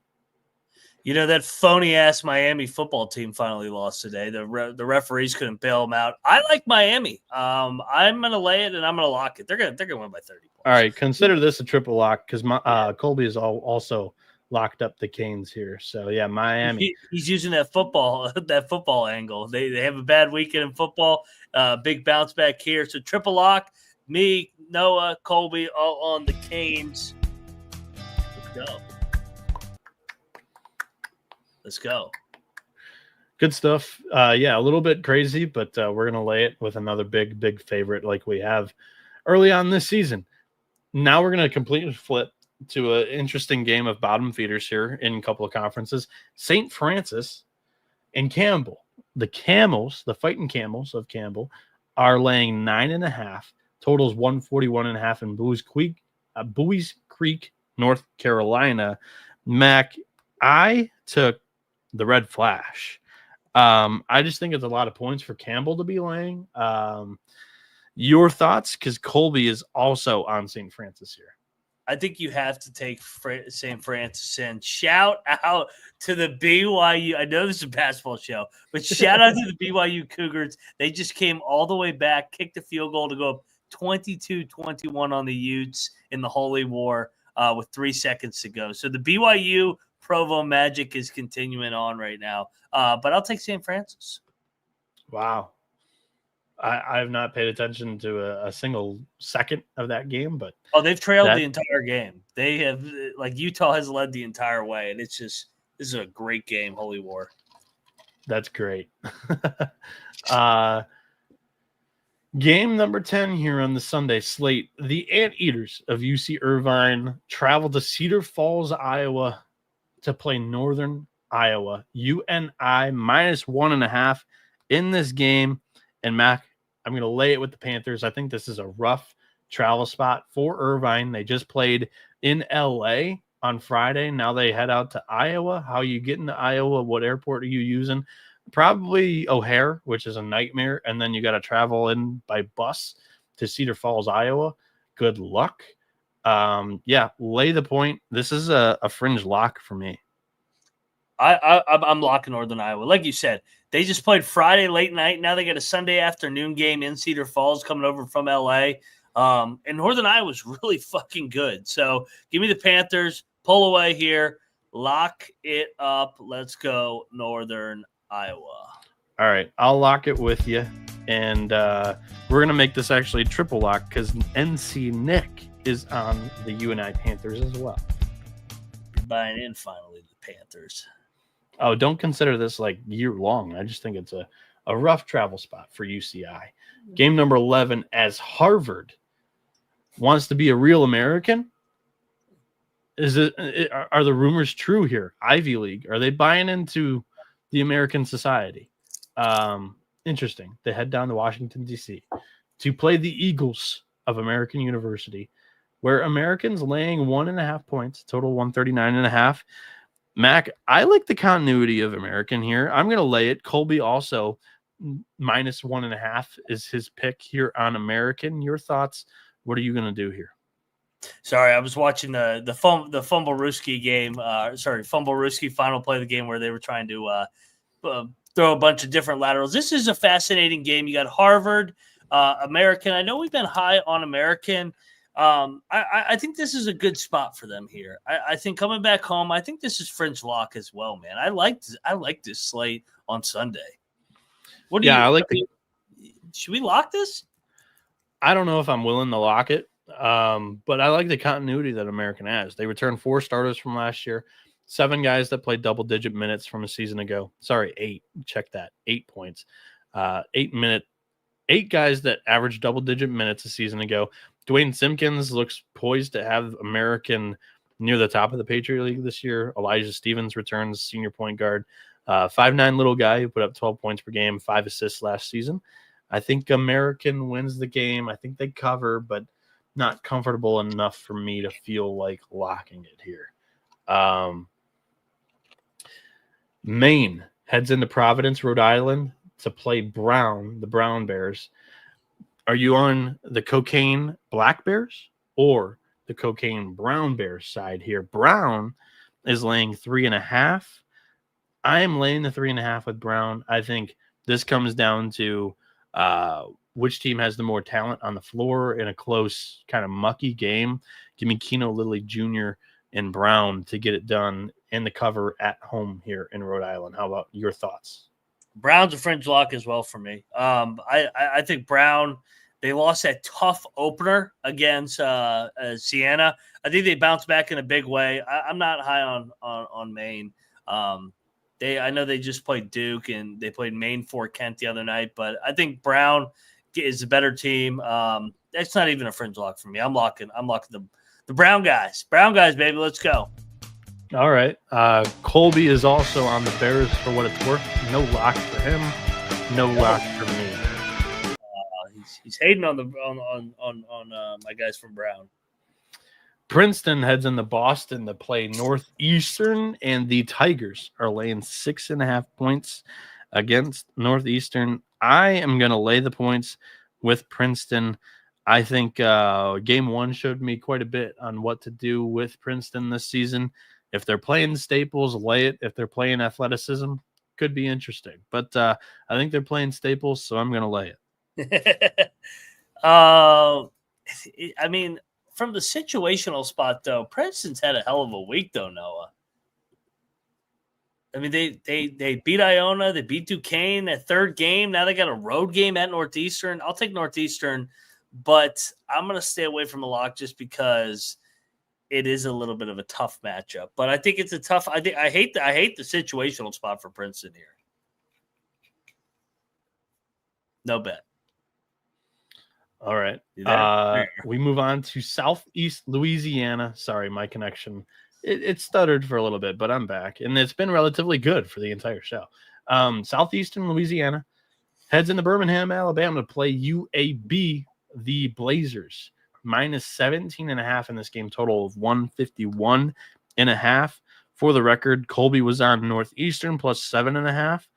You know, that phony-ass Miami football team finally lost today. The referees couldn't bail them out. I like Miami. I'm going to lay it, and I'm going to lock it. They're going to win by 30 points. All right, consider this a triple lock because Colby is also locked up the Canes here. So, yeah, Miami. He's using that football angle. They have a bad weekend in football. Big bounce back here. So, triple lock. Me, Noah, Colby, all on the Canes. Let's go. Good stuff. A little bit crazy, but we're going to lay it with another big favorite like we have early on this season. Now we're going to completely flip to an interesting game of bottom feeders here in a couple of conferences. St. Francis and Campbell. The Camels, the Fighting Camels of Campbell, are laying 9.5. Totals 141.5 in Buies Creek, North Carolina. Mac, I took the Red Flash. I just think it's a lot of points for Campbell to be laying. Your thoughts? Because Colby is also on St. Francis here. I think you have to take St. Francis in. Shout out to the BYU. I know this is a basketball show, but shout out to the BYU Cougars. They just came all the way back, kicked a field goal to go up 22-21 on the Utes in the Holy War with 3 seconds to go. So the BYU Provo magic is continuing on right now. But I'll take St. Francis. Wow. I have not paid attention to a single second of that game, but they've trailed the entire game. They have, Utah has led the entire way, and this is a great game, Holy War. That's great. Game number 10 here on the Sunday slate. The Anteaters of UC Irvine travel to Cedar Falls, Iowa to play Northern Iowa. UNI -1.5 in this game. And Mac, I'm going to lay it with the Panthers. I think this is a rough travel spot for Irvine. They just played in LA on Friday. Now they head out to Iowa. How are you getting to Iowa? What airport are you using? Probably O'Hare, which is a nightmare. And then you got to travel in by bus. to Cedar Falls, Iowa. Good luck. Yeah, lay the point. This is a fringe lock for me. I'm locking Northern Iowa. Like you said, they just played Friday late night. Now they got a Sunday afternoon game in Cedar Falls coming over from LA. And Northern Iowa was really fucking good. So give me the Panthers. Pull away here. Lock it up. Let's go Northern Iowa. All right, I'll lock it with you. And we're going to make this actually a triple lock because NC Nick is on the UNI Panthers as well. You're buying in finally, the Panthers. Oh, don't consider this like year long. I just think it's a rough travel spot for UCI. Game number 11 as Harvard wants to be a real American. Are the rumors true here? Ivy League, are they buying into the American society? Interesting. They head down to Washington, D.C. to play the Eagles of American University, where Americans laying 1.5 points, total 139.5. Mac, I like the continuity of American here. I'm going to lay it. Colby also -1.5 is his pick here on American. Your thoughts? What are you going to do here? Sorry, I was watching the Fumblerooski game. Fumblerooski final play of the game where they were trying to throw a bunch of different laterals. This is a fascinating game. You got Harvard, American. I know we've been high on American. I think this is a good spot for them here. I think coming back home, I think this is fringe lock as well, man. I like this slate on Sunday. What do you? Should we lock this? I don't know if I'm willing to lock it, but I like the continuity that American has. They returned 4 starters from last year, 7 guys that played double-digit minutes from a season ago. Sorry, 8. Check that. 8 points. 8 guys that averaged double-digit minutes a season ago. Dwayne Simpkins looks poised to have American near the top of the Patriot League this year. Elijah Stevens returns, senior point guard. 5'9" little guy who put up 12 points per game, 5 assists last season. I think American wins the game. I think they cover, but not comfortable enough for me to feel like locking it here. Maine heads into Providence, Rhode Island to play the Brown Bears. Are you on the cocaine Black Bears or the cocaine Brown Bears side here? Brown is laying 3.5. I am laying the 3.5 with Brown. I think this comes down to which team has the more talent on the floor in a close, kind of mucky game. Give me Keno Lilly Jr. and Brown to get it done in the cover at home here in Rhode Island. How about your thoughts? Brown's a fringe lock as well for me. I think Brown, they lost that tough opener against Siena. I think they bounced back in a big way. I'm not high on Maine. I know they just played Duke and they played Maine Fort Kent the other night, but I think Brown is a better team. That's not even a fringe lock for me. I'm locking the Brown guys. Brown guys, baby. Let's go. All right. Colby is also on the Bears for what it's worth. No lock for him. No lock for me. He's hating on my guys from Brown. Princeton heads into Boston to play Northeastern, and the Tigers are laying 6.5 points against Northeastern. I am going to lay the points with Princeton. I think game 1 showed me quite a bit on what to do with Princeton this season. If they're playing Staples, lay it. If they're playing athleticism, could be interesting. But I think they're playing Staples, so I'm going to lay it. I mean, from the situational spot, though, Princeton's had a hell of a week, though, Noah. I mean, they beat Iona. They beat Duquesne that third game. Now they got a road game at Northeastern. I'll take Northeastern, but I'm going to stay away from the lock just because it is a little bit of a tough matchup. But I think it's a tough – I hate the situational spot for Princeton here. No bet. All right. We move on to Southeast Louisiana. Sorry, my connection. It stuttered for a little bit, but I'm back. And it's been relatively good for the entire show. Southeastern Louisiana heads into Birmingham, Alabama to play UAB, the Blazers. -17.5 in this game, total of 151.5. For the record, Colby was on Northeastern plus 7.5.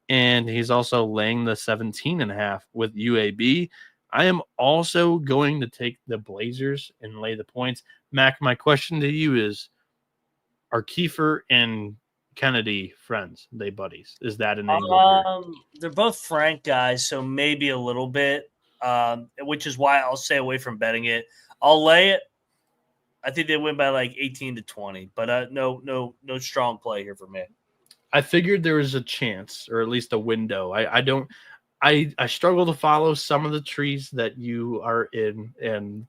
And he's also laying the 17.5 with UAB. I am also going to take the Blazers and lay the points. Mac, my question to you is, are Kiefer and Kennedy friends? They buddies? Is that an angle here? They're both Frank guys, so maybe a little bit, which is why I'll stay away from betting it. I'll lay it. I think they win by like 18-20, but no strong play here for me. I figured there was a chance, or at least a window. I struggle to follow some of the trees that you are in and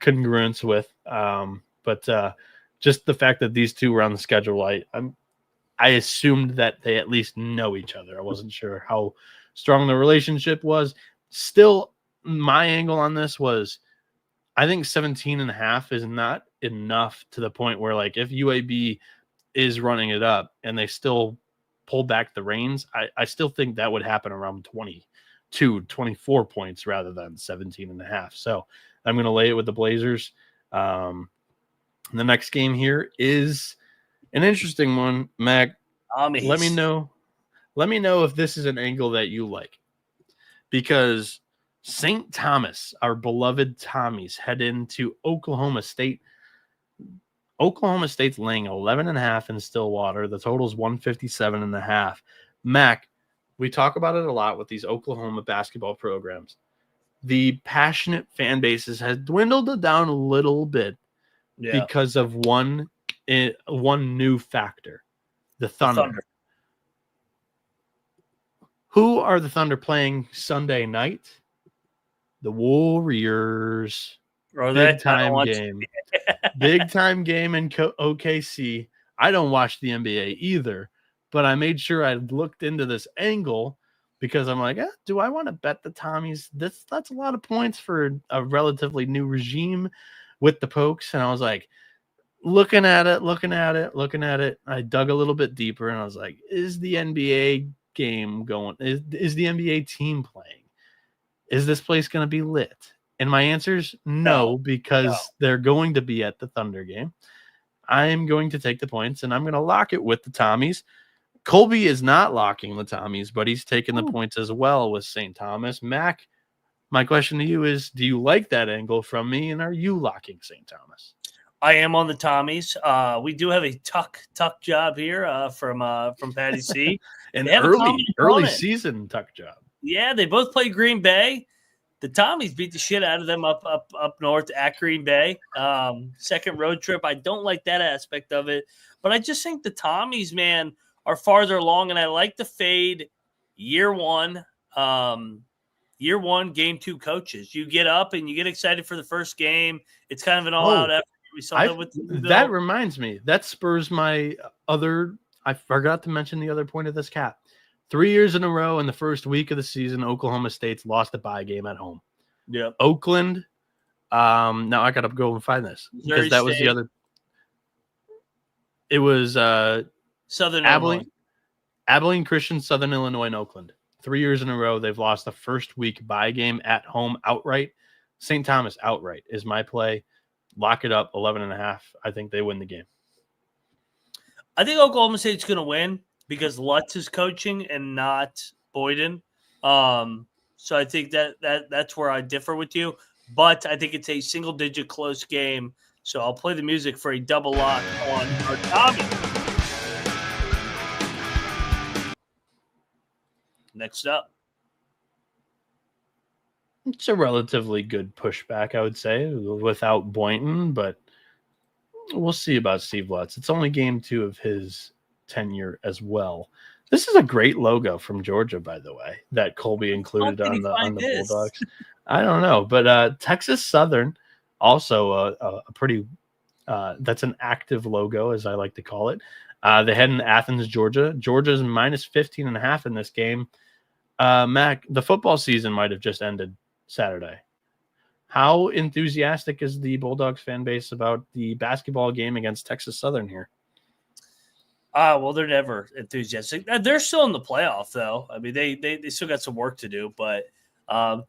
congruence with. But just the fact that these two were on the schedule, I assumed that they at least know each other. I wasn't sure how strong the relationship was. Still, my angle on this was, I think 17.5 is not enough to the point where, like, if UAB is running it up and they still pull back the reins, I still think that would happen around 22, 24 points rather than 17.5. So I'm going to lay it with the Blazers. The next game here is an interesting one. Mac, let me know if this is an angle that you like, because St. Thomas, our beloved Tommies, head into Oklahoma State. Oklahoma State's laying 11.5 in Stillwater. The total is 157.5. Mac, we talk about it a lot with these Oklahoma basketball programs. The passionate fan bases has dwindled down a little bit because of one new factor, the Thunder. Who are the Thunder playing Sunday night? The Warriors. Big time game. Big time game in OKC. I don't watch the NBA either, but I made sure I looked into this angle because I'm like, do I want to bet the Tommies? That's a lot of points for a relatively new regime with the Pokes. And I was like, looking at it. I dug a little bit deeper and I was like, is the NBA game going? Is the NBA team playing? Is this place going to be lit? And my answer is no, because they're going to be at the Thunder game. I am going to take the points, and I'm going to lock it with the Tommies. Colby is not locking the Tommies, but he's taking the points as well with St. Thomas. Mac, my question to you is, do you like that angle from me, and are you locking St. Thomas? I am on the Tommies. We do have a tuck job here from Patty C. An early season tuck job. Yeah, they both play Green Bay. The Tommies beat the shit out of them up north at Green Bay. Second road trip. I don't like that aspect of it, but I just think the Tommies, man, are farther along, and I like the fade year one, game two coaches. You get up and you get excited for the first game. It's kind of an all-out effort. We saw that with that reminds me. That spurs my other – I forgot to mention the other point of this cap. 3 years in a row in the first week of the season, Oklahoma State's lost a bye game at home. Yeah. Oakland. Now I got to go and find this because that was the other. It was Southern Abilene, Illinois. Abilene Christian, Southern Illinois, and Oakland. 3 years in a row, they've lost the first week bye game at home outright. St. Thomas outright is my play. Lock it up, 11.5. I think they win the game. I think Oklahoma State's going to win because Lutz is coaching and not Boyden. So I think that's where I differ with you. But I think it's a single-digit close game. So I'll play the music for a double lock on our Tommy. Next up. It's a relatively good pushback, I would say, without Boynton, but we'll see about Steve Lutz. It's only game 2 of his tenure as well. This is a great logo from Georgia, by the way, that Colby included on the Bulldogs. I don't know, but Texas Southern, also a pretty that's an active logo, as I like to call it. They head in Athens, Georgia. Georgia's minus 15.5 in this game. Mac, the football season might have just ended Saturday. How enthusiastic is the Bulldogs fan base about the basketball game against Texas Southern here? Well, they're never enthusiastic. They're still in the playoff, though. I mean, they still got some work to do, but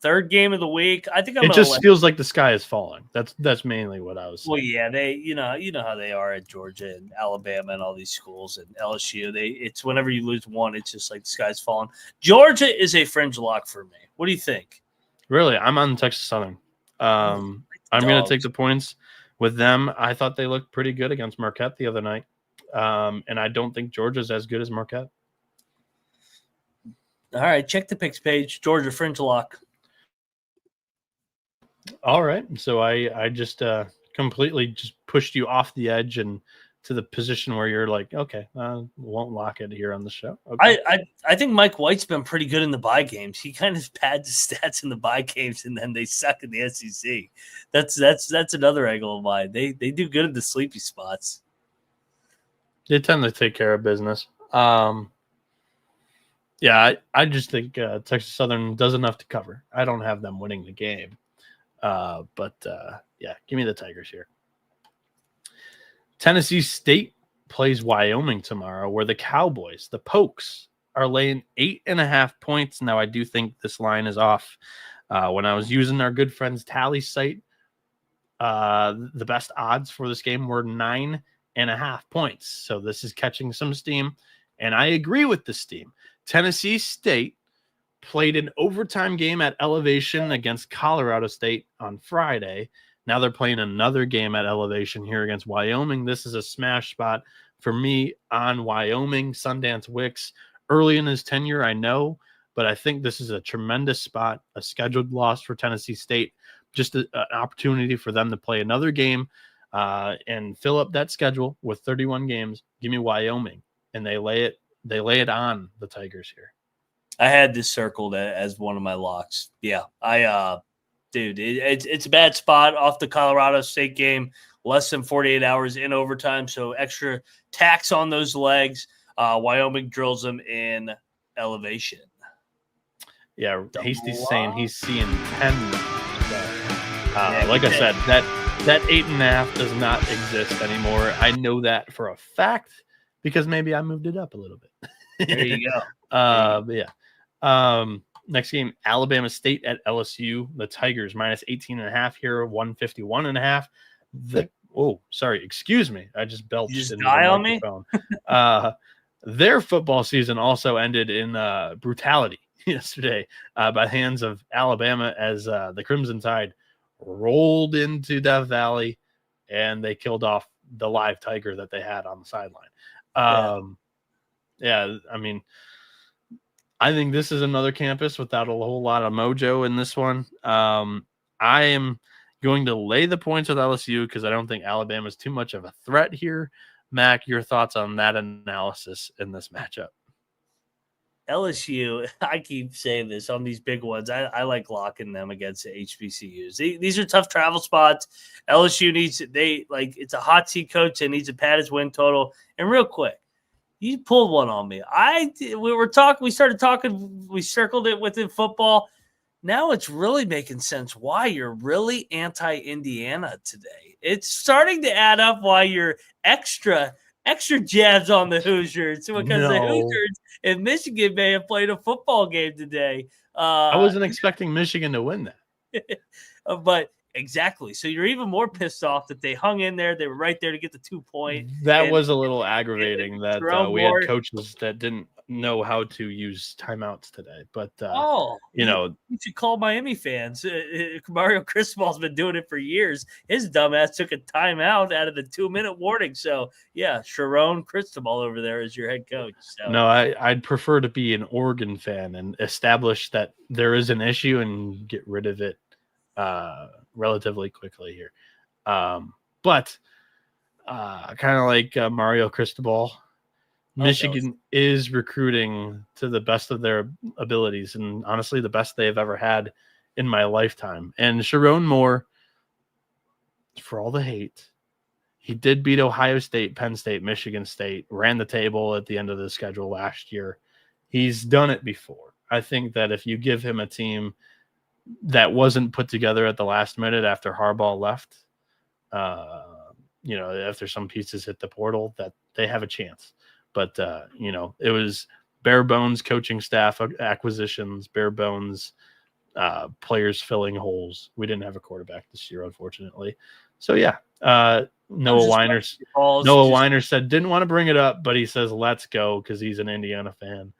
Third game of the week. I think it just feels like the sky is falling. That's mainly what I was saying. Well, yeah, you know how they are at Georgia and Alabama and all these schools and LSU. It's whenever you lose one, it's just like the sky's falling. Georgia is a fringe lock for me. What do you think? Really, I'm on Texas Southern. I'm going to take the points with them. I thought they looked pretty good against Marquette the other night, and I don't think Georgia's as good as Marquette. All right, check the picks page. Georgia fringe lock. All right, so I just completely just pushed you off the edge and to the position where you're like, okay, won't lock it here on the show. Okay. I think Mike White's been pretty good in the bye games. He kind of pads his stats in the bye games, and then they suck in the SEC. That's another angle of mine. They do good in the sleepy spots. They tend to take care of business. Yeah, I just think Texas Southern does enough to cover. I don't have them winning the game. But yeah, give me the Tigers here. Tennessee State plays Wyoming tomorrow, where the Cowboys, the Pokes, are laying 8.5 points. Now, I do think this line is off. When I was using our good friend's tally site, the best odds for this game were 9.5 points. So this is catching some steam, and I agree with the steam. Tennessee State played an overtime game at Elevation against Colorado State on Friday. Now they're playing another game at Elevation here against Wyoming. This is a smash spot for me on Wyoming. Sundance Wicks, early in his tenure, I know, but I think this is a tremendous spot, a scheduled loss for Tennessee State, just an opportunity for them to play another game and fill up that schedule with 31 games. Give me Wyoming, and they lay it on the Tigers here. I had this circled as one of my locks. Yeah, it's a bad spot off the Colorado State game. Less than 48 hours in overtime, so extra tax on those legs. Wyoming drills them in Elevation. Yeah, Hasty's saying he's seeing 10. Like I said, that 8.5 does not exist anymore. I know that for a fact because maybe I moved it up a little bit. There you go. But yeah. Next game, Alabama State at LSU. The Tigers minus 18.5 here, 151.5. Sorry, excuse me. I just belched. You just die on me? Their football season also ended in brutality yesterday by the hands of Alabama as the Crimson Tide rolled into Death Valley and they killed off the live tiger that they had on the sideline. Yeah, I mean, I think this is another campus without a whole lot of mojo in this one. I am going to lay the points with LSU because I don't think Alabama is too much of a threat here. Mac, your thoughts on that analysis in this matchup? LSU, I keep saying this on these big ones. I like locking them against the HBCUs. These are tough travel spots. LSU it's a hot seat coach that needs to pad his win total. And real quick, you pulled one on me. We started talking, we circled it within football. Now it's really making sense why you're really anti-Indiana today. It's starting to add up why you're extra jabs on the Hoosiers because the Hoosiers in Michigan may have played a football game today. I wasn't expecting Michigan to win that. But exactly. So you're even more pissed off that they hung in there. They were right there to get the 2 point. That was a little aggravating that we had coaches that didn't know how to use timeouts today. But, you should call Miami fans. Mario Cristobal's been doing it for years. His dumbass took a timeout out of the 2-minute warning. So, yeah, Sharon Cristobal over there is your head coach. So. No, I'd prefer to be an Oregon fan and establish that there is an issue and get rid of it relatively quickly here. But kind of like Mario Cristobal, Michigan is recruiting to the best of their abilities and honestly the best they've ever had in my lifetime. And Sharon Moore, for all the hate, he did beat Ohio State, Penn State, Michigan State, ran the table at the end of the schedule last year. He's done it before. I think that if you give him a team that wasn't put together at the last minute after Harbaugh left, after some pieces hit the portal, that they have a chance. But, it was bare bones coaching staff acquisitions, bare bones players filling holes. We didn't have a quarterback this year, unfortunately. So yeah, Noah Weiner said didn't want to bring it up, but he says let's go because he's an Indiana fan.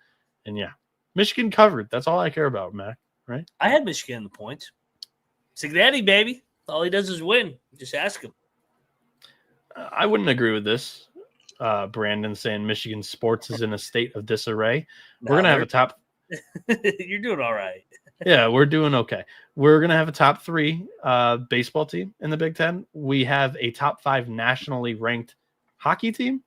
And yeah, Michigan covered. That's all I care about, Mac. Right? I had Michigan in the points. Cincinnati, baby. All he does is win. Just ask him. I wouldn't agree with this. Brandon saying Michigan sports is in a state of disarray. We're going to have a top. You're doing all right. Yeah, we're doing okay. We're going to have a top 3 baseball team in the Big Ten. We have a top 5 nationally ranked hockey team.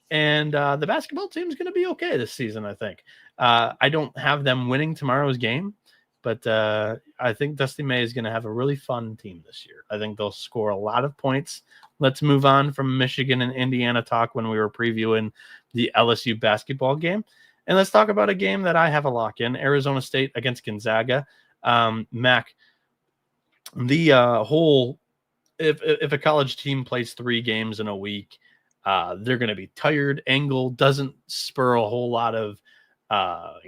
And the basketball team is going to be okay this season, I think. I don't have them winning tomorrow's game, but I think Dusty May is going to have a really fun team this year. I think they'll score a lot of points. Let's move on from Michigan and Indiana talk when we were previewing the LSU basketball game. And let's talk about a game that I have a lock in, Arizona State against Gonzaga. Mac, the whole if a college team plays 3 games in a week, they're going to be tired. Angle doesn't spur a whole lot of, I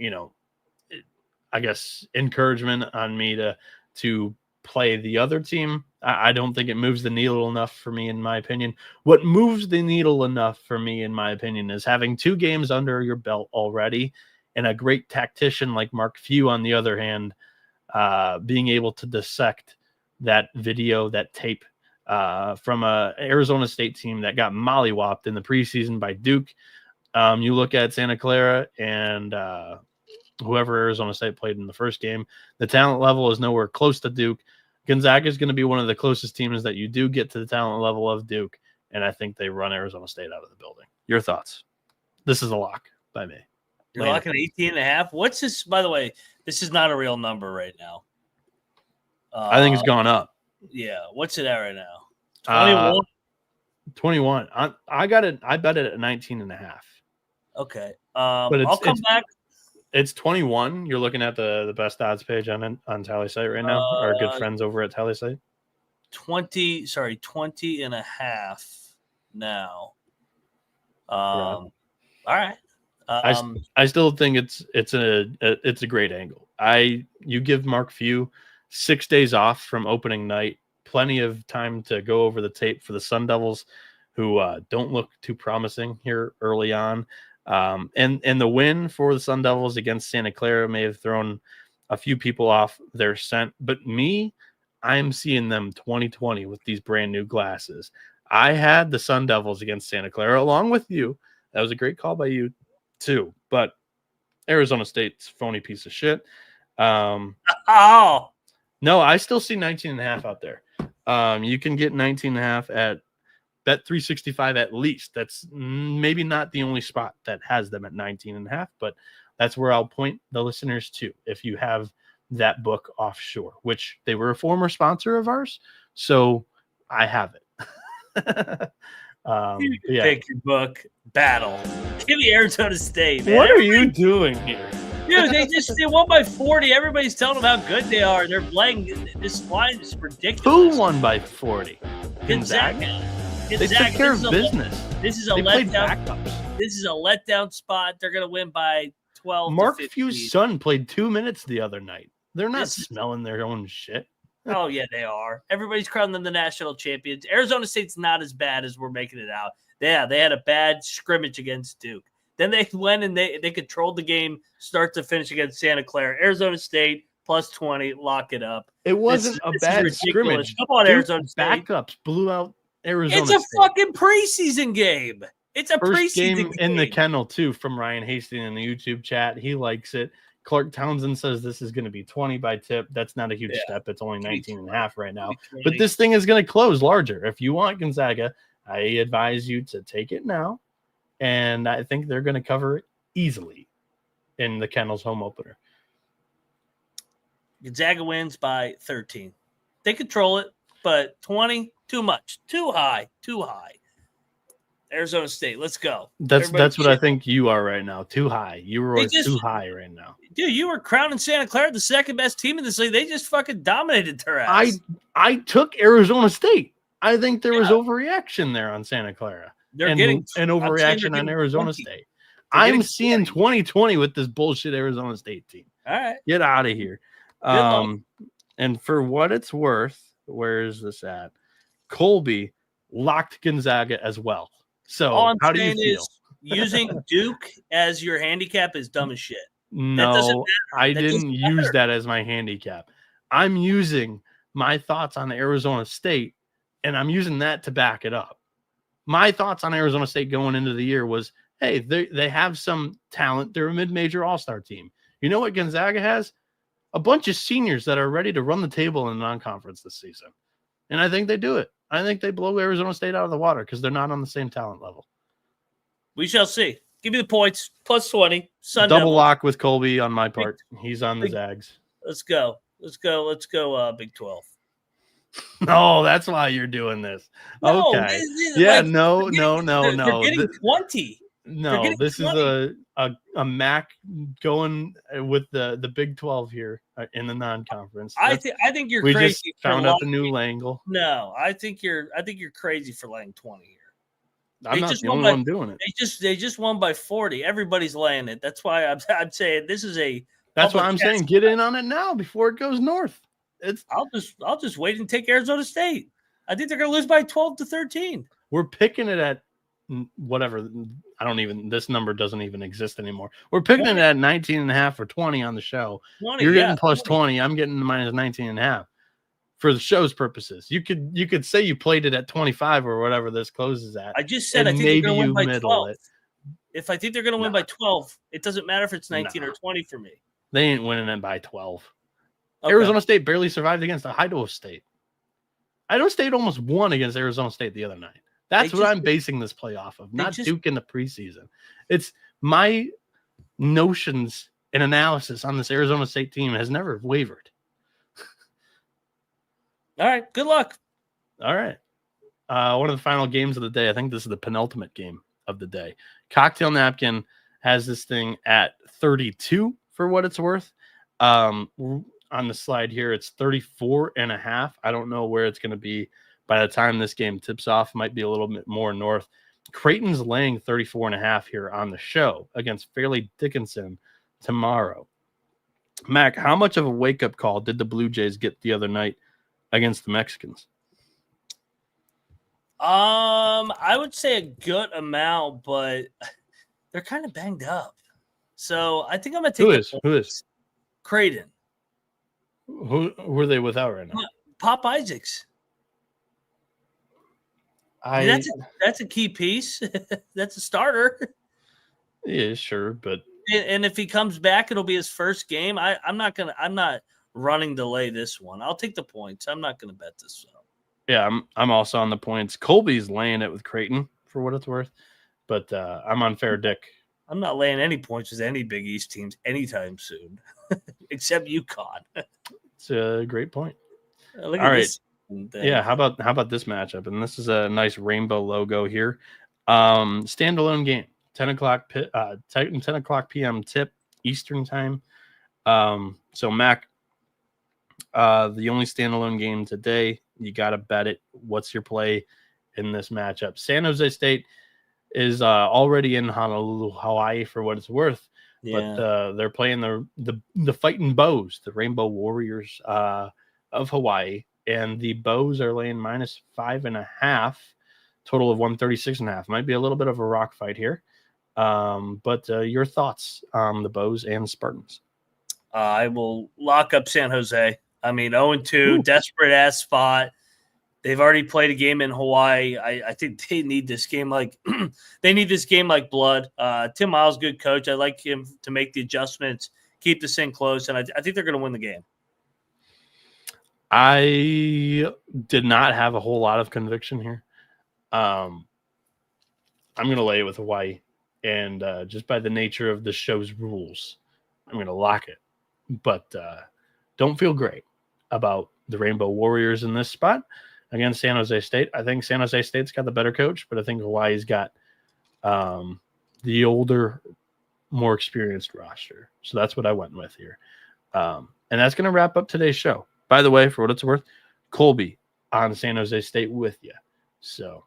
guess, encouragement on me to play the other team. I don't think it moves the needle enough for me, in my opinion. What moves the needle enough for me, in my opinion, is having 2 games under your belt already, and a great tactician like Mark Few, on the other hand, being able to dissect that video, that tape, from a Arizona State team that got mollywopped in the preseason by Duke. You look at Santa Clara and whoever Arizona State played in the first game, the talent level is nowhere close to Duke. Gonzaga is going to be one of the closest teams that you do get to the talent level of Duke, and I think they run Arizona State out of the building. Your thoughts? This is a lock by me. You're locking 18.5. What's this, by the way? This is not a real number right now. I think it's gone up. Yeah. What's it at right now? 21. I got it. I bet it at 19.5. Okay. But I'll come back. It's 21. You're looking at the best odds page on Tally Site right now. Our good friends over at Tally Site. 20 and a half now. All right. I still think it's a great angle. You give Mark Few 6 days off from opening night, plenty of time to go over the tape for the Sun Devils, who don't look too promising here early on. And the win for the Sun Devils against Santa Clara may have thrown a few people off their scent, but I'm seeing them 2020 with these brand new glasses. I had the Sun Devils against Santa Clara along with you. That was a great call by you too, but Arizona State's phony piece of shit. No, I still see 19.5 out there. You can get 19.5 at Bet365 at least. That's maybe not the only spot that has them at 19.5, but that's where I'll point the listeners to if you have that book offshore, which they were a former sponsor of ours, so I have it. Pick your book. Battle. Give me Arizona State, man. What are you doing here? Dude, they won by 40. Everybody's telling them how good they are. They're playing. This line is ridiculous. Who won by 40? Gonzaga. They took care of business. This is a letdown. This is a letdown spot. They're going to win by 12. Mark Few's son played 2 minutes the other night. They're not smelling their own shit. Oh, yeah, they are. Everybody's crowning them the national champions. Arizona State's not as bad as we're making it out. Yeah, they had a bad scrimmage against Duke. Then they went and they controlled the game start to finish against Santa Clara. Arizona State plus 20, lock it up. It wasn't a bad scrimmage. Come on, Arizona State. Backups blew out Arizona State. State. Fucking preseason game. It's a First preseason game in the kennel, too, from Ryan Hastings in the YouTube chat. He likes it. Clark Townsend says this is going to be 20 by tip. That's not a huge step. It's only 19.5 right now. But this thing is going to close larger. If you want Gonzaga, I advise you to take it now. And I think they're going to cover it easily in the Kennel's home opener. Gonzaga wins by 13. They control it, but 20, too much. Too high. Arizona State, let's go. That's what I think you are right now. Too high. You were too high right now. Dude, you were crowning Santa Clara the second best team in this league. They just fucking dominated their ass. I took Arizona State. I think there was overreaction there on Santa Clara. They're getting an overreaction on Arizona State. I'm seeing 2020 with this bullshit Arizona State team. All right. Get out of here. luck. And for what it's worth, where is this at? Colby locked Gonzaga as well. So All I'm how do you saying feel? is using Duke as your handicap is dumb as shit. No, I That didn't doesn't use matter. that as my handicap. I'm using my thoughts on Arizona State, and I'm using that to back it up. My thoughts on Arizona State going into the year was, hey, they have some talent. They're a mid-major all-star team. You know what Gonzaga has? A bunch of seniors that are ready to run the table in the non-conference this season. And I think they do it. I think they blow Arizona State out of the water because they're not on the same talent level. We shall see. Give me the points. Plus 20. Sun Double Devils. lock with Colby on my part. He's on the big- Zags. Let's go. Big 12. No, that's why you're doing this. No, Okay. Yeah, like, no. They're getting 20. No, getting this 20. is a MAC going with the Big 12 here in the non-conference. I think you're we crazy. just for found up a lying. new angle. No, I think you're crazy for laying 20 here. I'm They not just the won only by- one doing it. They just won by 40. Everybody's laying it. That's why I'm saying this is a. That's why public I'm saying test. get in on it now before it goes north. I'll just wait and take Arizona State. I think they're going to lose by 12 to 13. We're picking it at whatever. This number doesn't even exist anymore. We're picking it at 19.5 or 20 on the show. 20, You're yeah, getting plus 20. I'm getting minus 19.5 for the show's purposes. You could say you played it at 25 or whatever this closes at. I just said I and think they're maybe going to win you by middle 12. it. If I think they're going to win by 12, it doesn't matter if it's 19 or 20 for me. They ain't winning it by 12. Okay. Arizona State barely survived against Idaho State. Idaho State almost won against Arizona State the other night. That's what I'm basing this play off of, not Duke in the preseason. It's my notions and analysis on this Arizona State team has never wavered. All right. Good luck. All right. One of the final games of the day. I think this is the penultimate game of the day. Cocktail Napkin has this thing at 32 for what it's worth. On the slide here, it's 34.5. I don't know where it's going to be by the time this game tips off. Might be a little bit more north. Creighton's laying 34.5 here on the show against Fairleigh Dickinson tomorrow. Mac, how much of a wake-up call did the Blue Jays get the other night against the Mexicans? I would say a good amount, but they're kind of banged up. So I think I'm going to take Who is? Creighton. Who are they without right now? Pop Isaacs. That's a key piece. That's a starter. Yeah, sure, but and if he comes back, it'll be his first game. I'm not running to lay this one. I'll take the points. I'm not gonna bet this one. Yeah, I'm also on the points. Colby's laying it with Creighton for what it's worth, but I'm on fair dick. I'm not laying any points with any Big East teams anytime soon, except UConn. It's a great point. Look All at right. this. Yeah, how about this matchup? And this is a nice rainbow logo here. Standalone game, 10 o'clock p.m. tip Eastern time. So Mac, the only standalone game today, you got to bet it. What's your play in this matchup? San Jose State is already in Honolulu, Hawaii, for what it's worth. Yeah. But they're playing the Fighting Bows, the Rainbow Warriors of Hawaii, and the Bows are laying minus 5.5, total of 136.5. Might be a little bit of a rock fight here. But your thoughts on the Bows and Spartans? I will lock up San Jose. I mean, 0-2, desperate ass spot. They've already played a game in Hawaii. I think they need this game like blood. Tim Miles, good coach. I like him to make the adjustments, keep this thing close, and I think they're going to win the game. I did not have a whole lot of conviction here. I'm going to lay it with Hawaii, and just by the nature of the show's rules, I'm going to lock it. But don't feel great about the Rainbow Warriors in this spot against San Jose State. I think San Jose State's got the better coach, but I think Hawaii's got the older, more experienced roster. So that's what I went with here. And that's going to wrap up today's show. By the way, for what it's worth, Colby on San Jose State with you. So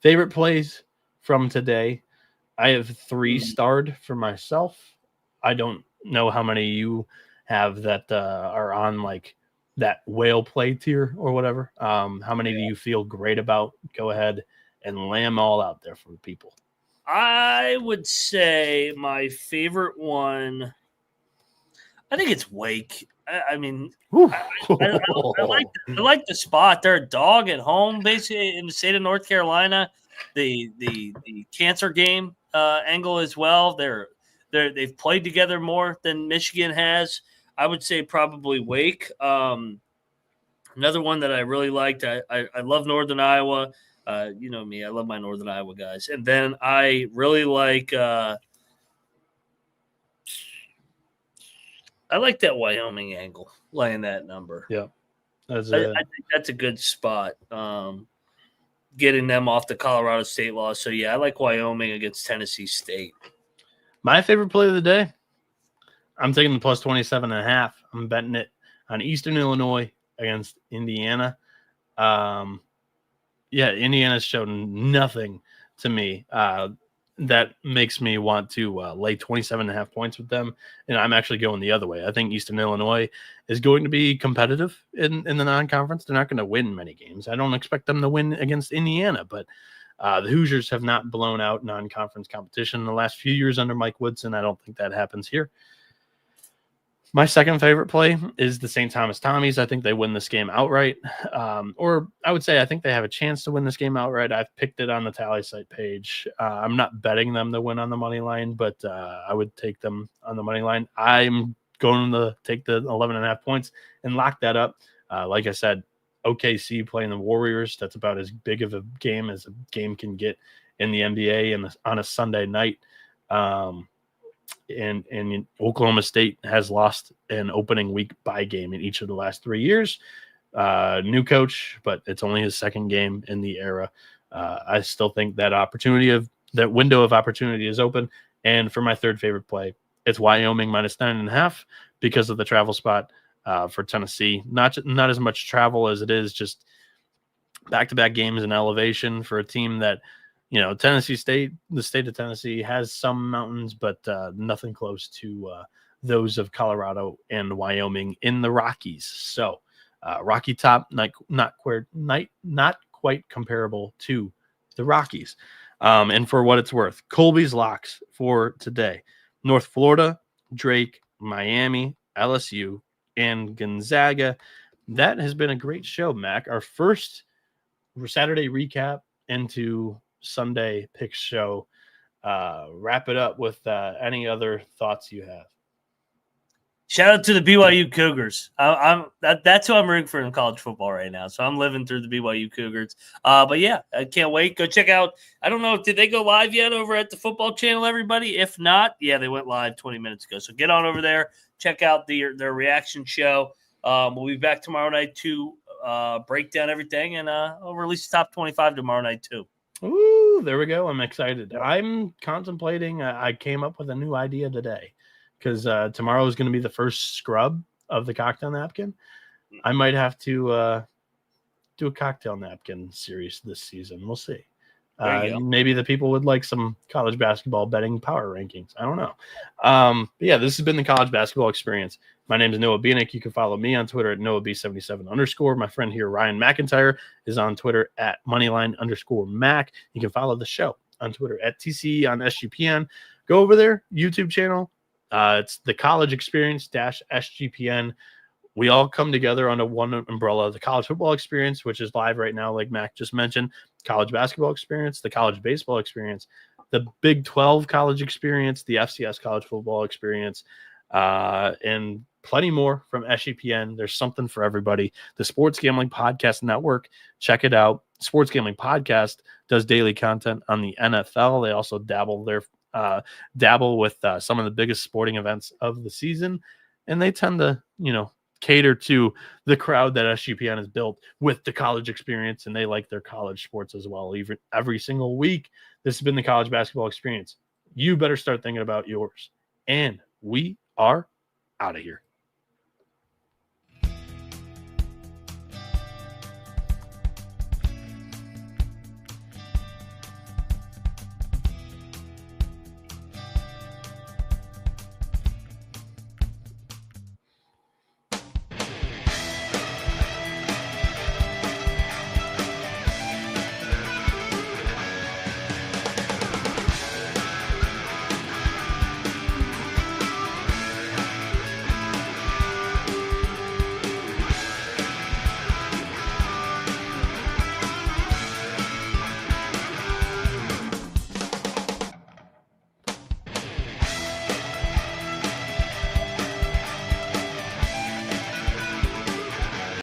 favorite plays from today. I have 3 starred for myself. I don't know how many you have that are on like that whale play tier or whatever? How many do you feel great about? Go ahead and lay them all out there for the people. I would say my favorite one, I think it's Wake. I mean, I like the spot. They're a dog at home, basically in the state of North Carolina. The cancer game angle as well. They've played together more than Michigan has. I would say probably Wake. Another one that I really liked. I love Northern Iowa. You know me, I love my Northern Iowa guys. And then I really like I like that Wyoming angle, laying that number. Yeah. I think that's a good spot. Getting them off the Colorado State law. So, yeah, I like Wyoming against Tennessee State. My favorite play of the day, I'm taking the plus 27.5. I'm betting it on Eastern Illinois against Indiana. Indiana's shown nothing to me that makes me want to lay 27.5 points with them. And I'm actually going the other way. I think Eastern Illinois is going to be competitive in the non-conference. They're not going to win many games. I don't expect them to win against Indiana, but the Hoosiers have not blown out non-conference competition in the last few years under Mike Woodson. I don't think that happens here. My second favorite play is the St. Thomas Tommies. I think they win this game outright. Or I would say I think they have a chance to win this game outright. I've picked it on the tally site page. I'm not betting them to win on the money line, but I would take them on the money line. I'm going to take the 11.5 points and lock that up. Like I said, OKC playing the Warriors. That's about as big of a game as a game can get in the NBA and on a Sunday night. And Oklahoma State has lost an opening week bye game in each of the last 3 years. New coach, but it's only his second game in the era. I still think that window of opportunity is open. And for my third favorite play, it's Wyoming minus 9.5 because of the travel spot for Tennessee. Not as much travel as it is just back-to-back games in elevation for a team that, Tennessee State, the state of Tennessee has some mountains, but nothing close to those of Colorado and Wyoming in the Rockies. So Rocky Top, not quite comparable to the Rockies. And for what it's worth, Colby's locks for today: North Florida, Drake, Miami, LSU, and Gonzaga. That has been a great show, Mac. Our first Saturday recap into Sunday pick show. Wrap it up with any other thoughts you have. Shout out to the BYU Cougars. That's who I'm rooting for in college football right now. So I'm living through the BYU Cougars. But yeah, I can't wait. Go check out. I don't know, did they go live yet over at the Football Channel, everybody? If not, yeah, they went live 20 minutes ago. So get on over there, check out their reaction show. We'll be back tomorrow night to break down everything, and I'll release the top 25 tomorrow night too. Ooh, there we go. I'm excited. I'm contemplating. I came up with a new idea today because tomorrow is going to be the first scrub of the cocktail napkin. I might have to do a cocktail napkin series this season. We'll see. Maybe the people would like some college basketball betting power rankings. I don't know. But yeah, this has been the college basketball experience. My name is Noah Bieniek. You can follow me on Twitter at NoahB77_. My friend here, Ryan McIntyre, is on Twitter at Moneyline_Mac. You can follow the show on Twitter at TCE on SGPN. Go over there, YouTube channel. It's the College Experience -SGPN. We all come together under one umbrella: the college football experience, which is live right now, like Mac just mentioned, college basketball experience, the college baseball experience, the Big 12 college experience, the FCS college football experience, and plenty more from SGPN. There's something for everybody. The Sports Gambling Podcast Network, check it out. Sports Gambling Podcast does daily content on the NFL. They also dabble with some of the biggest sporting events of the season, and they tend to, cater to the crowd that SGPN has built with the college experience, and they like their college sports as well. Even every single week, this has been the college basketball experience. You better start thinking about yours. And we are out of here.